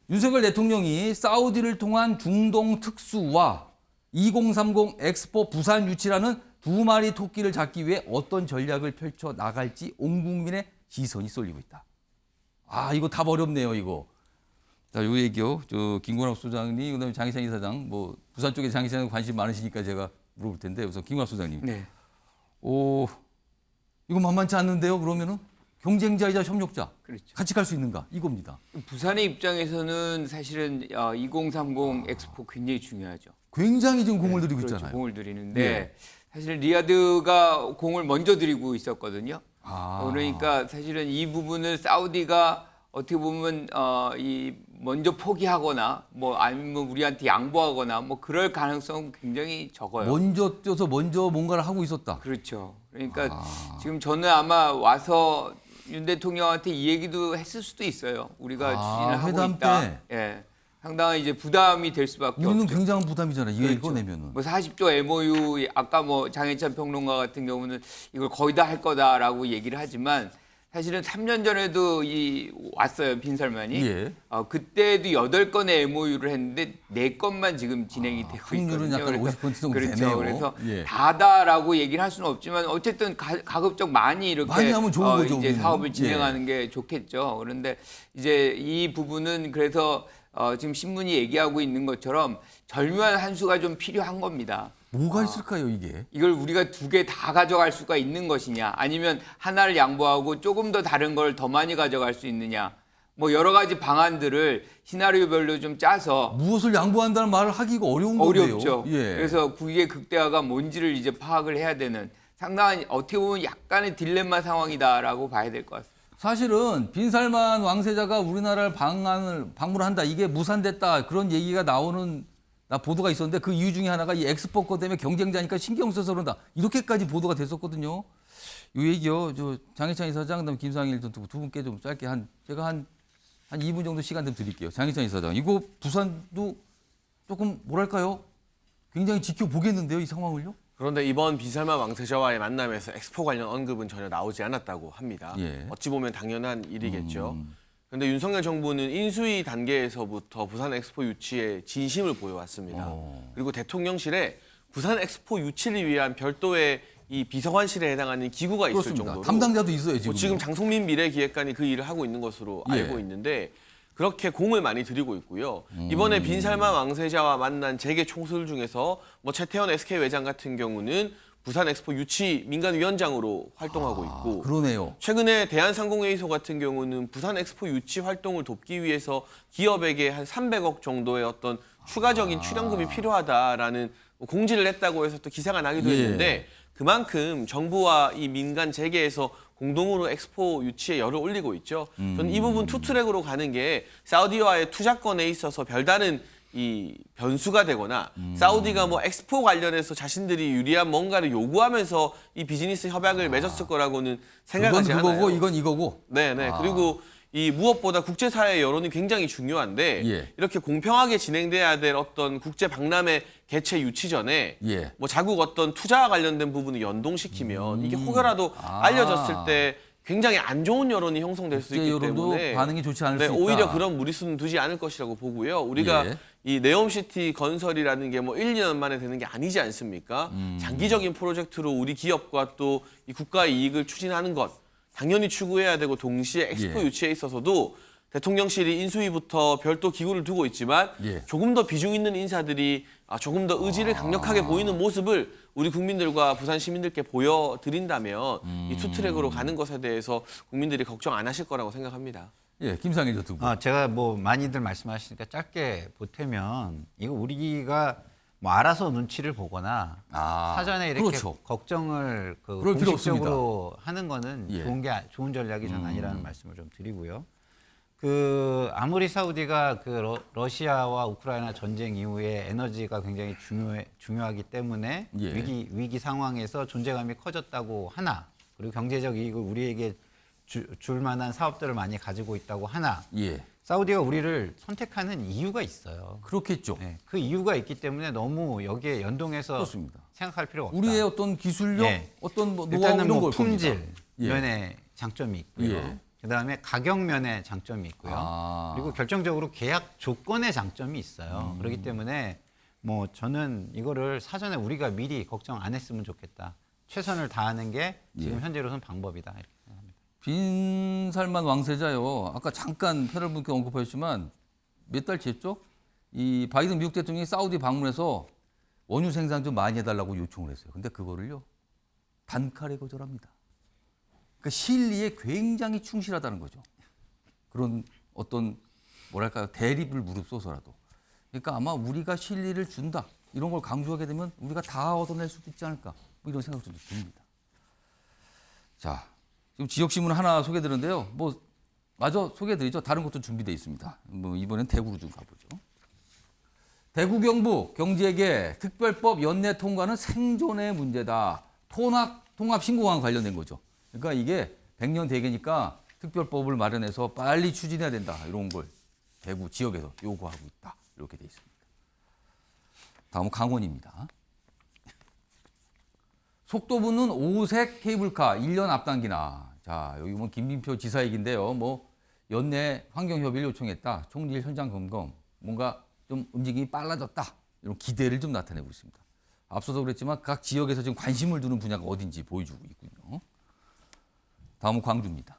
윤석열 대통령이 사우디를 통한 중동 특수와 2030 엑스포 부산 유치라는 두 마리 토끼를 잡기 위해 어떤 전략을 펼쳐 나갈지 온 국민의 시선이 쏠리고 있다. 아, 이거 답 어렵네요, 이거. 자, 요 얘기요. 김건학 소장님, 그다음에 장희찬 이사장, 뭐 부산 쪽에 장희찬 관심 많으시니까 제가 물어볼 텐데, 우선 김건학 소장님. 네. 이거 만만치 않는데요, 그러면은? 경쟁자이자 협력자. 그렇죠. 같이 갈 수 있는가? 이겁니다. 부산의 입장에서는 사실은 2030 엑스포 굉장히 중요하죠. 굉장히 지금 공을 들이고 그렇죠. 있잖아요. 공을 들이는데 예. 사실 리야드가 공을 먼저 들이고 있었거든요. 아. 그러니까 사실은 이 부분을 사우디가 어떻게 보면 이 먼저 포기하거나 뭐 아니면 우리한테 양보하거나 뭐 그럴 가능성은 굉장히 적어요. 먼저 뛰어서 먼저 뭔가를 하고 있었다. 그렇죠. 그러니까 지금 저는 아마 와서 윤 대통령한테 이 얘기도 했을 수도 있어요. 우리가 추진을 하고 회담 있다. 때? 예. 상당한 이제 부담이 될 수밖에 우리는 없죠. 굉장한 부담이잖아요. 이거 그렇죠. 읽어내면은. 뭐 40조 MOU 아까 뭐 장혜찬 평론가 같은 경우는 이걸 거의 다 할 거다라고 얘기를 하지만 사실은 3년 전에도 왔어요 빈살만이. 예. 그때도 8건의 MOU를 했는데 4건만 지금 진행이 되고 확률은 있거든요. 약간 50% 정도 그렇죠. 되네요. 그래서 예. 다다라고 얘기를 할 수는 없지만 어쨌든 가급적 많이 이렇게 많이 하면 좋은 거죠, 이제 우리는. 사업을 진행하는 게 좋겠죠. 그런데 이제 이 부분은 그래서 지금 신문이 얘기하고 있는 것처럼 절묘한 한 수가 좀 필요한 겁니다. 뭐가 있을까요, 이게? 이걸 우리가 두 개 다 가져갈 수가 있는 것이냐, 아니면 하나를 양보하고 조금 더 다른 걸 더 많이 가져갈 수 있느냐, 뭐 여러 가지 방안들을 시나리오별로 좀 짜서 무엇을 양보한다는 말을 하기가 어려운 건데요. 어렵죠. 예. 그래서 국익의 극대화가 뭔지를 이제 파악을 해야 되는 상당한, 어떻게 보면 약간의 딜레마 상황이다라고 봐야 될 것 같습니다. 사실은 빈살만 왕세자가 우리나라를 방문한다, 이게 무산됐다, 그런 얘기가 나오는 보도가 있었는데 그 이유 중에 하나가 이 엑스포 거 때문에 경쟁자니까 신경 써서 그런다, 이렇게까지 보도가 됐었거든요. 이 얘기요, 저 장희찬 이사장, 그다음 김상일 전 두 분께 좀 짧게 제가 한 2분 정도 시간 좀 드릴게요. 장희찬 이사장, 이거 부산도 조금 뭐랄까요, 굉장히 지켜보겠는데요, 이 상황을요? 그런데 이번 빈살만 왕세자와의 만남에서 엑스포 관련 언급은 전혀 나오지 않았다고 합니다. 예. 어찌 보면 당연한 일이겠죠. 그런데 윤석열 정부는 인수위 단계에서부터 부산 엑스포 유치에 진심을 보여왔습니다. 그리고 대통령실에 부산 엑스포 유치를 위한 별도의 이 비서관실에 해당하는 기구가 있을 그렇습니다. 정도로 담당자도 있어요, 지금. 지금 장성민 미래기획관이 그 일을 하고 있는 것으로 예. 알고 있는데 그렇게 공을 많이 들이고 있고요. 이번에 빈살만 왕세자와 만난 재계 총수들 중에서 뭐 최태원 SK 회장 같은 경우는 부산 엑스포 유치 민간위원장으로 활동하고 있고, 그러네요. 최근에 대한상공회의소 같은 경우는 부산 엑스포 유치 활동을 돕기 위해서 기업에게 한 300억 정도의 어떤 추가적인 출연금이 필요하다라는 공지를 했다고 해서 또 기사가 나기도 예. 했는데, 그만큼 정부와 이 민간 재계에서 공동으로 엑스포 유치에 열을 올리고 있죠. 저는 이 부분 투트랙으로 가는 게 사우디와의 투자권에 있어서 별다른 이 변수가 되거나 사우디가 뭐 엑스포 관련해서 자신들이 유리한 뭔가를 요구하면서 이 비즈니스 협약을 맺었을 거라고는 생각하지 이건 않아요. 그거고 이건 이거고. 네네. 그리고 이 무엇보다 국제사회 여론이 굉장히 중요한데 예. 이렇게 공평하게 진행돼야 될 어떤 국제 박람회 개최 유치 전에 예. 뭐 자국 어떤 투자와 관련된 부분을 연동시키면 이게 혹여라도 알려졌을 때 굉장히 안 좋은 여론이 형성될 수 있기 여론도 때문에 반응이 좋지 않을 수 있다. 오히려 그런 무리수는 두지 않을 것이라고 보고요. 우리가 예. 이 네옴시티 건설이라는 게 뭐 1, 2년 만에 되는 게 아니지 않습니까? 장기적인 프로젝트로 우리 기업과 또 이 국가의 이익을 추진하는 것 당연히 추구해야 되고, 동시에 엑스포 예. 유치에 있어서도 대통령실이 인수위부터 별도 기구를 두고 있지만 예. 조금 더 비중 있는 인사들이 조금 더 의지를 강력하게 보이는 모습을 우리 국민들과 부산 시민들께 보여드린다면 이 투트랙으로 가는 것에 대해서 국민들이 걱정 안 하실 거라고 생각합니다. 예, 김상일 전 두 분. 제가 뭐 많이들 말씀하시니까 짧게 보태면, 이거 우리가 뭐 알아서 눈치를 보거나 사전에 이렇게 그렇죠. 걱정을 그럴 필요 공식적으로 하는 거는 예. 좋은 전략이 전 아니라는 말씀을 좀 드리고요. 아무리 사우디가 러시아와 우크라이나 전쟁 이후에 에너지가 굉장히 중요하기 때문에 예. 위기 상황에서 존재감이 커졌다고 하나, 그리고 경제적 이익을 우리에게 줄 만한 사업들을 많이 가지고 있다고 하나, 예. 사우디가 우리를 선택하는 이유가 있어요. 그렇겠죠. 네, 그 이유가 있기 때문에 너무 여기에 연동해서 그렇습니다. 생각할 필요가 없다. 우리의 어떤 기술력, 예. 어떤 뭐 노하우 일단은 이런 뭐 걸 품질 겁니다. 예. 면에 장점이 있고요. 예. 그다음에 가격 면에 장점이 있고요. 그리고 결정적으로 계약 조건의 장점이 있어요. 그렇기 때문에 뭐 저는 이거를 사전에 우리가 미리 걱정 안 했으면 좋겠다. 최선을 다하는 게 지금 현재로서는 방법이다, 이렇게 생각합니다. 빈살만 왕세자요. 아까 잠깐 패널분께 언급하셨지만 몇 달 뒤였죠? 이 바이든 미국 대통령이 사우디 방문해서 원유 생산 좀 많이 해달라고 요청을 했어요. 근데 그거를요, 단칼에 거절합니다. 그러니까 실리에 굉장히 충실하다는 거죠. 그런 어떤 뭐랄까요, 대립을 무릅써서라도. 그러니까 아마 우리가 실리를 준다, 이런 걸 강조하게 되면 우리가 다 얻어낼 수도 있지 않을까, 뭐 이런 생각도 듭니다. 자, 지금 지역신문 하나 소개드렸는데요. 뭐 마저 소개드리죠. 다른 것도 준비되어 있습니다. 뭐 이번엔 대구로 좀 가보죠. 대구 경북 경제계 특별법 연내 통과는 생존의 문제다. 통합 신공항 관련된 거죠. 그러니까 이게 100년 대계니까 특별법을 마련해서 빨리 추진해야 된다, 이런 걸 대구 지역에서 요구하고 있다, 이렇게 돼 있습니다. 다음은 강원입니다. 속도 붙는 오색 케이블카 1년 앞당기나. 자, 여기 뭐 김민표 지사 얘기인데요. 뭐 연내 환경협의를 요청했다. 총리일 현장 점검. 뭔가 좀 움직임이 빨라졌다, 이런 기대를 좀 나타내고 있습니다. 앞서도 그랬지만 각 지역에서 지금 관심을 두는 분야가 어딘지 보여주고 있군요. 다음은 광주입니다.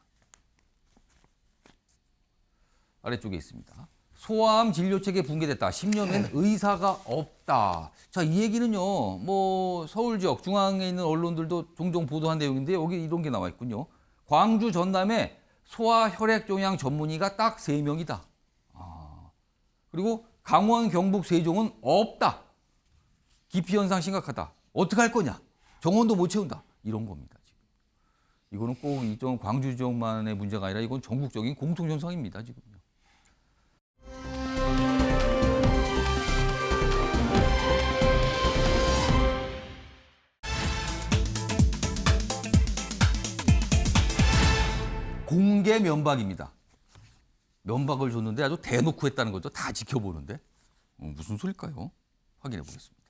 아래쪽에 있습니다. 소아암 진료 체계 붕괴됐다. 10년 된 의사가 없다. 자, 이 얘기는요. 뭐 서울 지역 중앙에 있는 언론들도 종종 보도한 내용인데 여기 이런 게 나와 있군요. 광주 전남에 소아 혈액종양 전문의가 딱 3명이다. 그리고 강원 경북 세종은 없다. 기피 현상 심각하다. 어떻게 할 거냐? 정원도 못 채운다. 이런 겁니다. 지금. 이거는 꼭 이쪽 광주 지역만의 문제가 아니라 이건 전국적인 공통 현상입니다. 지금요. 공개 면박입니다. 면박을 줬는데 아주 대놓고 했다는 거죠. 다 지켜보는데. 무슨 소릴까요? 확인해 보겠습니다.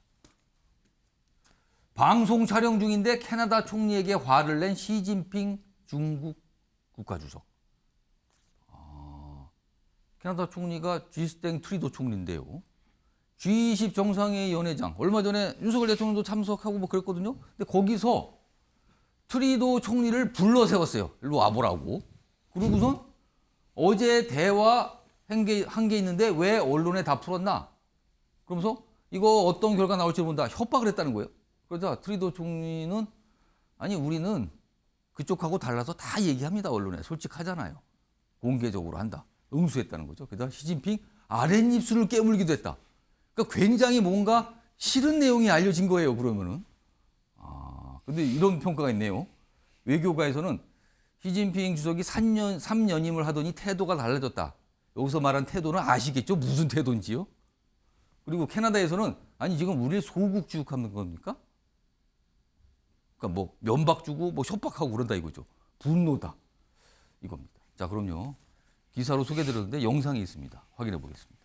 방송 촬영 중인데 캐나다 총리에게 화를 낸 시진핑 중국 국가주석. 캐나다 총리가 지스탱 트리도 총리인데요. G20 정상회의 연회장. 얼마 전에 윤석열 대통령도 참석하고 뭐 그랬거든요. 근데 거기서 트리도 총리를 불러 세웠어요. 일로 와보라고. 그리고선 어제 대화 한 게 있는데 왜 언론에 다 풀었나? 그러면서 이거 어떤 결과 나올지 본다. 협박을 했다는 거예요. 그러자 트리도 총리는 아니 우리는 그쪽하고 달라서 다 얘기합니다. 언론에. 솔직하잖아요. 공개적으로 한다. 응수했다는 거죠. 그러다 시진핑 아랫입술을 깨물기도 했다. 그러니까 굉장히 뭔가 싫은 내용이 알려진 거예요. 그러면은. 근데 이런 평가가 있네요. 외교가에서는 시진핑 주석이 3년임을 하더니 태도가 달라졌다. 여기서 말한 태도는 아시겠죠? 무슨 태도인지요? 그리고 캐나다에서는 아니 지금 우리를 소국 취급하는 겁니까? 그러니까 뭐 면박 주고 뭐 협박하고 그런다 이거죠. 분노다. 이겁니다. 자, 그럼요. 기사로 소개드렸는데 영상이 있습니다. 확인해 보겠습니다.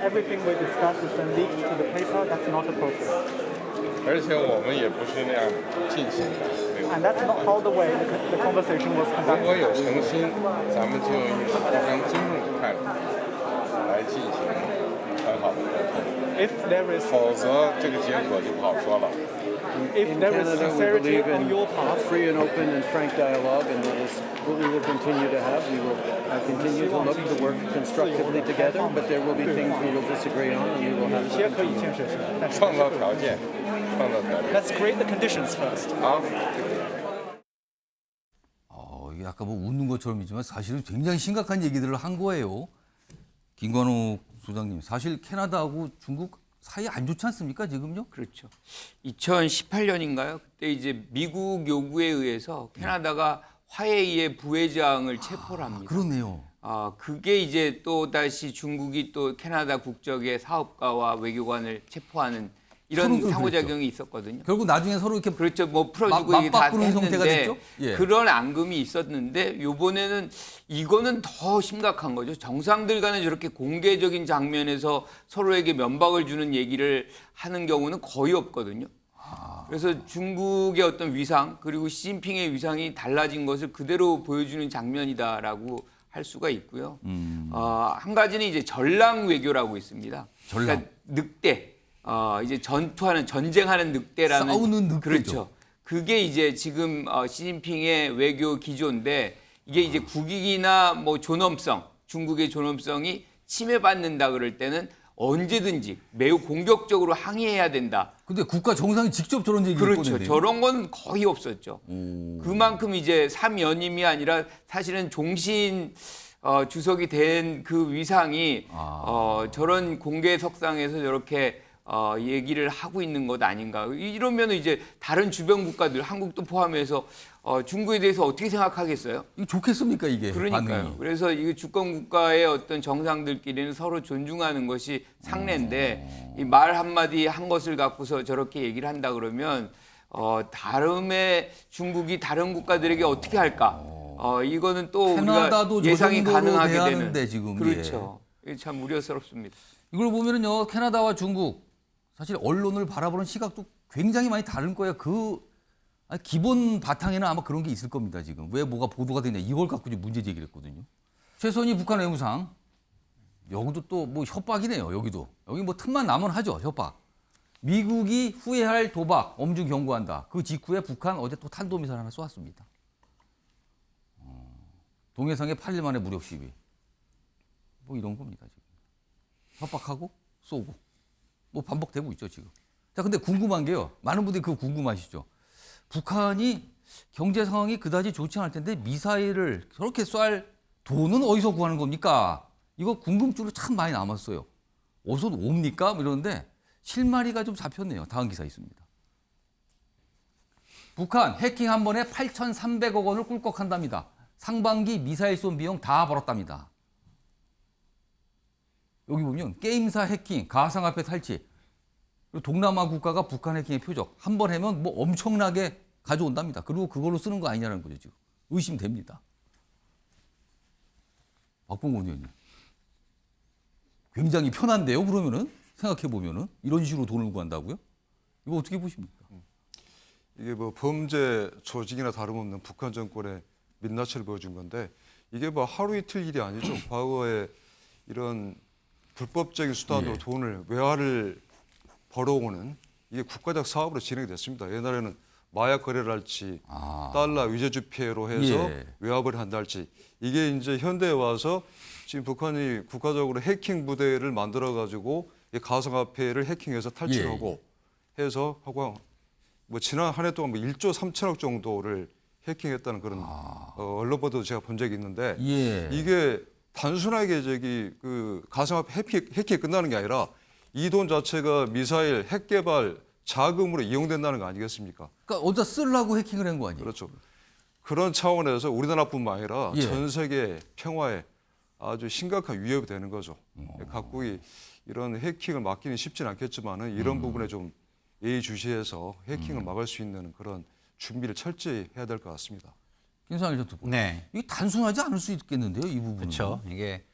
Everything we discuss is then leaked to the paper. That's not appropriate. 而且我们也不是那样进行的。 And that's not how the way the conversation was 如 conducted. 果有诚心，咱们就用一个互相尊重的态度来进行很好的沟通。 If there is 否则这个结果就不好说了。 if there is sincerity on your part, free and open and frank dialogue, and that is what we will continue to have. We will continue to look to work constructively together, but there will be things we will disagree on, and we will have 有些可以建设性，但是创造条件，创造条件。 let's create the conditions first. 好。 이게 아까 뭐 웃는 것처럼이지만 사실은 굉장히 심각한 얘기들을 한 거예요. 김관욱 소장님, 사실 캐나다하고 중국 사이 안 좋지 않습니까 지금요? 그렇죠. 2018년인가요? 그때 이제 미국 요구에 의해서 캐나다가 화해이의 부회장을 체포를 합니다. 그렇네요. 그게 이제 또 다시 중국이 또 캐나다 국적의 사업가와 외교관을 체포하는 이런 상호작용이 있었거든요. 결국 나중에 서로 이렇게 그렇죠. 뭐 풀어주고 이게 다 맞바꾸는 형태가 했는데 됐죠. 예. 그런 앙금이 있었는데 이번에는 이거는 더 심각한 거죠. 정상들 간에 저렇게 공개적인 장면에서 서로에게 면박을 주는 얘기를 하는 경우는 거의 없거든요. 그래서 중국의 어떤 위상 그리고 시진핑의 위상이 달라진 것을 그대로 보여주는 장면이다라고 할 수가 있고요. 한 가지는 이제 전랑 외교라고 있습니다. 전랑. 그러니까 늑대. 이제 전쟁하는 늑대라는 싸우는 늑대죠. 그렇죠. 그게 이제 지금 시진핑의 외교 기조인데 이게 이제 국익이나 뭐 존엄성, 중국의 존엄성이 침해받는다 그럴 때는 언제든지 매우 공격적으로 항의해야 된다. 근데 국가 정상이 직접 저런 얘기를 그렇죠. 꺼내네요. 저런 건 거의 없었죠. 그만큼 이제 3연임이 아니라 사실은 종신 주석이 된 그 위상이 저런 공개 석상에서 저렇게 얘기를 하고 있는 것 아닌가. 이러면 이제 다른 주변 국가들, 한국도 포함해서 중국에 대해서 어떻게 생각하겠어요? 이거 좋겠습니까 이게? 그러니까요. 반응이. 그래서 이 주권 국가의 어떤 정상들끼리는 서로 존중하는 것이 상례인데 이 말 한마디 한 것을 갖고서 저렇게 얘기를 한다 그러면 다름에 중국이 다른 국가들에게 어떻게 할까? 이거는 또 우리가 예상이 가능하게 되는. 지금. 그렇죠. 이게 참 우려스럽습니다. 이걸 보면은요, 캐나다와 중국 사실 언론을 바라보는 시각도 굉장히 많이 다른 거예요. 기본 바탕에는 아마 그런 게 있을 겁니다. 지금 왜 뭐가 보도가 되냐 이걸 갖고 이제 문제 제기를 했거든요. 최선희 북한 외무상 여기도 또 뭐 협박이네요. 여기 뭐 틈만 나면 하죠 협박. 미국이 후회할 도박 엄중 경고한다. 그 직후에 북한 어제 또 탄도미사일 하나 쏘았습니다. 동해상에 8일 만에 무력 시위. 뭐 이런 겁니다, 지금. 협박하고 쏘고. 뭐 반복되고 있죠, 지금. 자, 근데 궁금한 게요. 많은 분들이 그거 궁금하시죠. 북한이 경제 상황이 그다지 좋지 않을 텐데 미사일을 저렇게 쏠 돈은 어디서 구하는 겁니까? 이거 궁금증으로 참 많이 남았어요. 어디서 옵니까? 뭐 이러는데 실마리가 좀 잡혔네요. 다음 기사 있습니다. 북한 해킹 한 번에 8,300억 원을 꿀꺽한답니다. 상반기 미사일 쏜 비용 다 벌었답니다. 여기 보면 게임사 해킹, 가상화폐 탈취. 동남아 국가가 북한 해킹의 표적. 한 번 하면 뭐 엄청나게 가져온답니다. 그리고 그걸로 쓰는 거 아니냐는 거죠, 지금. 의심됩니다. 박봉건 의원님. 굉장히 편한데요, 그러면은? 생각해보면은? 이런 식으로 돈을 구한다고요? 이거 어떻게 보십니까? 이게 뭐 범죄 조직이나 다름없는 북한 정권의 민낯을 보여준 건데 이게 뭐 하루 이틀 일이 아니죠. 과거에 이런 불법적인 수단으로 돈을 외화를 벌어오는 이게 국가적 사업으로 진행이 됐습니다. 옛날에는 마약 거래를 할지 달러 위제주 피해로 해서 외화벌이를 한다 할지 이게 이제 현대에 와서 지금 북한이 국가적으로 해킹 부대를 만들어 가지고 가상화폐를 해킹해서 탈취하고 해서 하고 뭐 지난 한 해 동안 뭐 1조 3천억 정도를 해킹했다는 그런 언론 보도도 제가 본 적이 있는데 이게 단순하게 그 가상화폐 해킹이 끝나는 게 아니라 이 돈 자체가 미사일 핵 개발 자금으로 이용된다는 거 아니겠습니까? 그러니까 어디다 쓰려고 해킹을 한 거 아니에요? 그렇죠. 그런 차원에서 우리나라뿐만 아니라 전 세계 평화에 아주 심각한 위협이 되는 거죠. 각국이 이런 해킹을 막기는 쉽지는 않겠지만은 이런 부분에 좀 예의주시해서 해킹을 막을 수 있는 그런 준비를 철저히 해야 될 것 같습니다. 김상일 전 특보님. 네. 이게 단순하지 않을 수 있겠는데요, 이 부분은. 그렇죠. 이게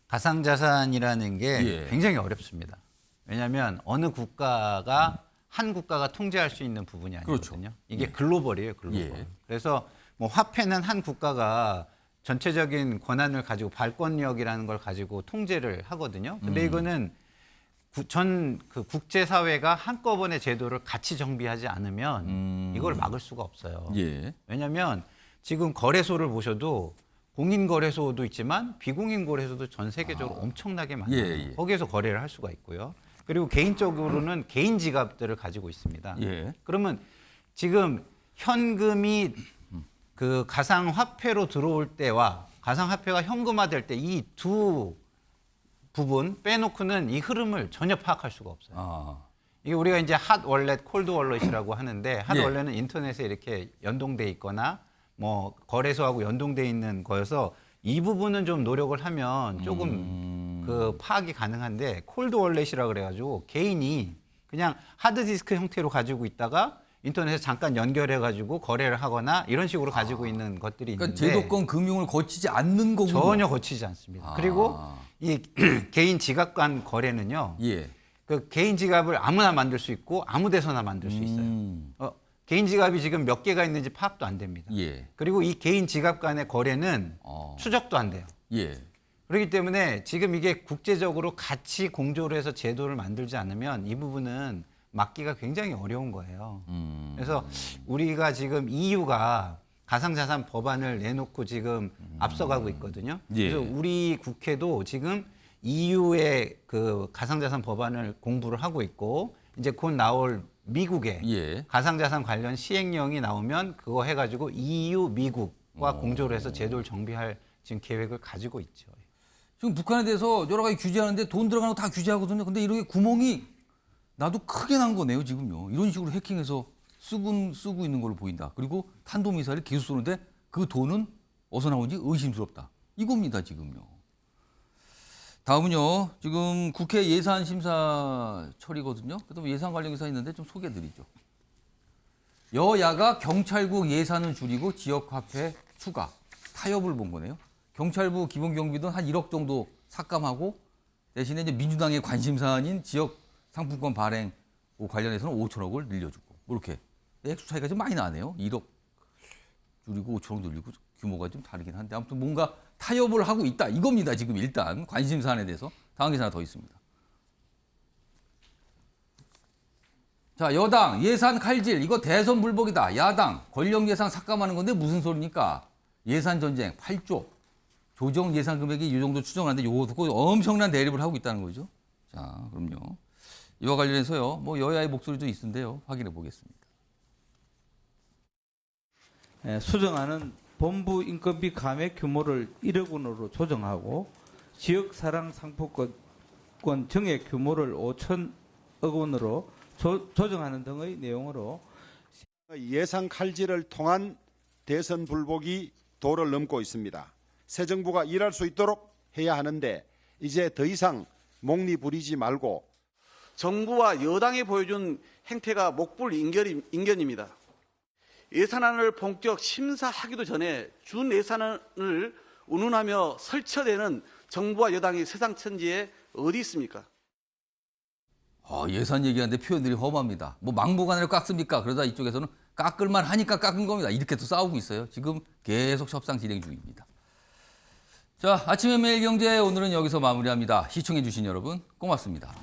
가상자산이라는 게 굉장히 어렵습니다. 왜냐하면 어느 국가가 한 국가가 통제할 수 있는 부분이 아니거든요. 그렇죠. 이게 글로벌이에요, 글로벌. 그래서 뭐 화폐는 한 국가가 전체적인 권한을 가지고 발권력이라는 걸 가지고 통제를 하거든요. 근데 이거는 그 국제사회가 한꺼번에 제도를 같이 정비하지 않으면 이걸 막을 수가 없어요. 왜냐하면 지금 거래소를 보셔도 공인거래소도 있지만 비공인거래소도 전 세계적으로 엄청나게 많아요. 거기에서 거래를 할 수가 있고요. 그리고 개인적으로는 개인 지갑들을 가지고 있습니다. 그러면 지금 현금이 그 가상화폐로 들어올 때와 가상화폐가 현금화될 때 이 두 부분 빼놓고는 이 흐름을 전혀 파악할 수가 없어요. 이게 우리가 이제 핫 월렛, 콜드 월렛이라고 하는데 핫 월렛은 인터넷에 이렇게 연동돼 있거나 뭐 거래소하고 연동돼 있는 거여서 이 부분은 좀 노력을 하면 조금 그 파악이 가능한데 콜드 월렛이라 그래가지고 개인이 그냥 하드디스크 형태로 가지고 있다가 인터넷에 잠깐 연결해가지고 거래를 하거나 이런 식으로 가지고 있는 것들이 있는데 그러니까 제도권 금융을 거치지 않는 거군요. 전혀 거치지 않습니다. 그리고 이 개인 지갑 간 거래는요. 그 개인 지갑을 아무나 만들 수 있고 아무 데서나 만들 수 있어요. 개인 지갑이 지금 몇 개가 있는지 파악도 안 됩니다. 그리고 이 개인 지갑 간의 거래는 추적도 안 돼요. 그렇기 때문에 지금 이게 국제적으로 같이 공조를 해서 제도를 만들지 않으면 이 부분은 막기가 굉장히 어려운 거예요. 그래서 우리가 지금 EU가 가상자산 법안을 내놓고 지금 앞서가고 있거든요. 그래서 우리 국회도 지금 EU의 그 가상자산 법안을 공부를 하고 있고 이제 곧 나올 미국의 가상자산 관련 시행령이 나오면 그거 해가지고 EU 미국과 공조를 해서 제도를 정비할 지금 계획을 가지고 있죠. 지금 북한에 대해서 여러 가지 규제하는데 돈 들어가는 거 다 규제하거든요. 근데 이렇게 구멍이 나도 크게 난 거네요, 지금요. 이런 식으로 해킹해서 쓰고 있는 걸로 보인다. 그리고 탄도미사일을 계속 쏘는데 그 돈은 어디서 나오는지 의심스럽다. 이겁니다, 지금요. 다음은요. 지금 국회 예산심사 처리거든요. 예산 관련 기사 있는데 좀 소개해드리죠. 여야가 경찰국 예산을 줄이고 지역화폐 추가, 타협을 본 거네요. 경찰부 기본경비도 한 1억 정도 삭감하고 대신에 이제 민주당의 관심사안인 지역 상품권 발행 관련해서는 5천억을 늘려주고 이렇게 액수 차이가 좀 많이 나네요. 1억 줄이고 5천억 늘리고 규모가 좀 다르긴 한데 아무튼 뭔가 타협을 하고 있다 이겁니다. 지금 일단 관심사안에 대해서 다음 기사 하나 더 있습니다. 자, 여당 예산 칼질 이거 대선 불복이다. 야당 권력 예산 삭감하는 건데 무슨 소리입니까? 예산 전쟁 8조 조정 예산 금액이 이 정도 추정하는데 요거 듣고 엄청난 대립을 하고 있다는 거죠. 자, 그럼요. 이와 관련해서요. 뭐 여야의 목소리도 있는데요. 확인해 보겠습니다. 수정안은 본부 인건비 감액 규모를 1억 원으로 조정하고 지역사랑 상품권 정액 규모를 5천억 원으로 조정하는 등의 내용으로 예산 칼질을 통한 대선 불복이 도를 넘고 있습니다. 새 정부가 일할 수 있도록 해야 하는데 이제 더 이상 목리 부리지 말고 정부와 여당이 보여준 행태가 목불인견입니다. 예산안을 본격 심사하기도 전에 준 예산안을 운운하며 설쳐대는 정부와 여당이 세상 천지에 어디 있습니까? 예산 얘기하는데 표현들이 험합니다. 뭐 막무가내로 깎습니까? 그러다 이쪽에서는 깎을만 하니까 깎은 겁니다. 이렇게 또 싸우고 있어요. 지금 계속 협상 진행 중입니다. 자, 아침의 매일경제 오늘은 여기서 마무리합니다. 시청해 주신 여러분 고맙습니다.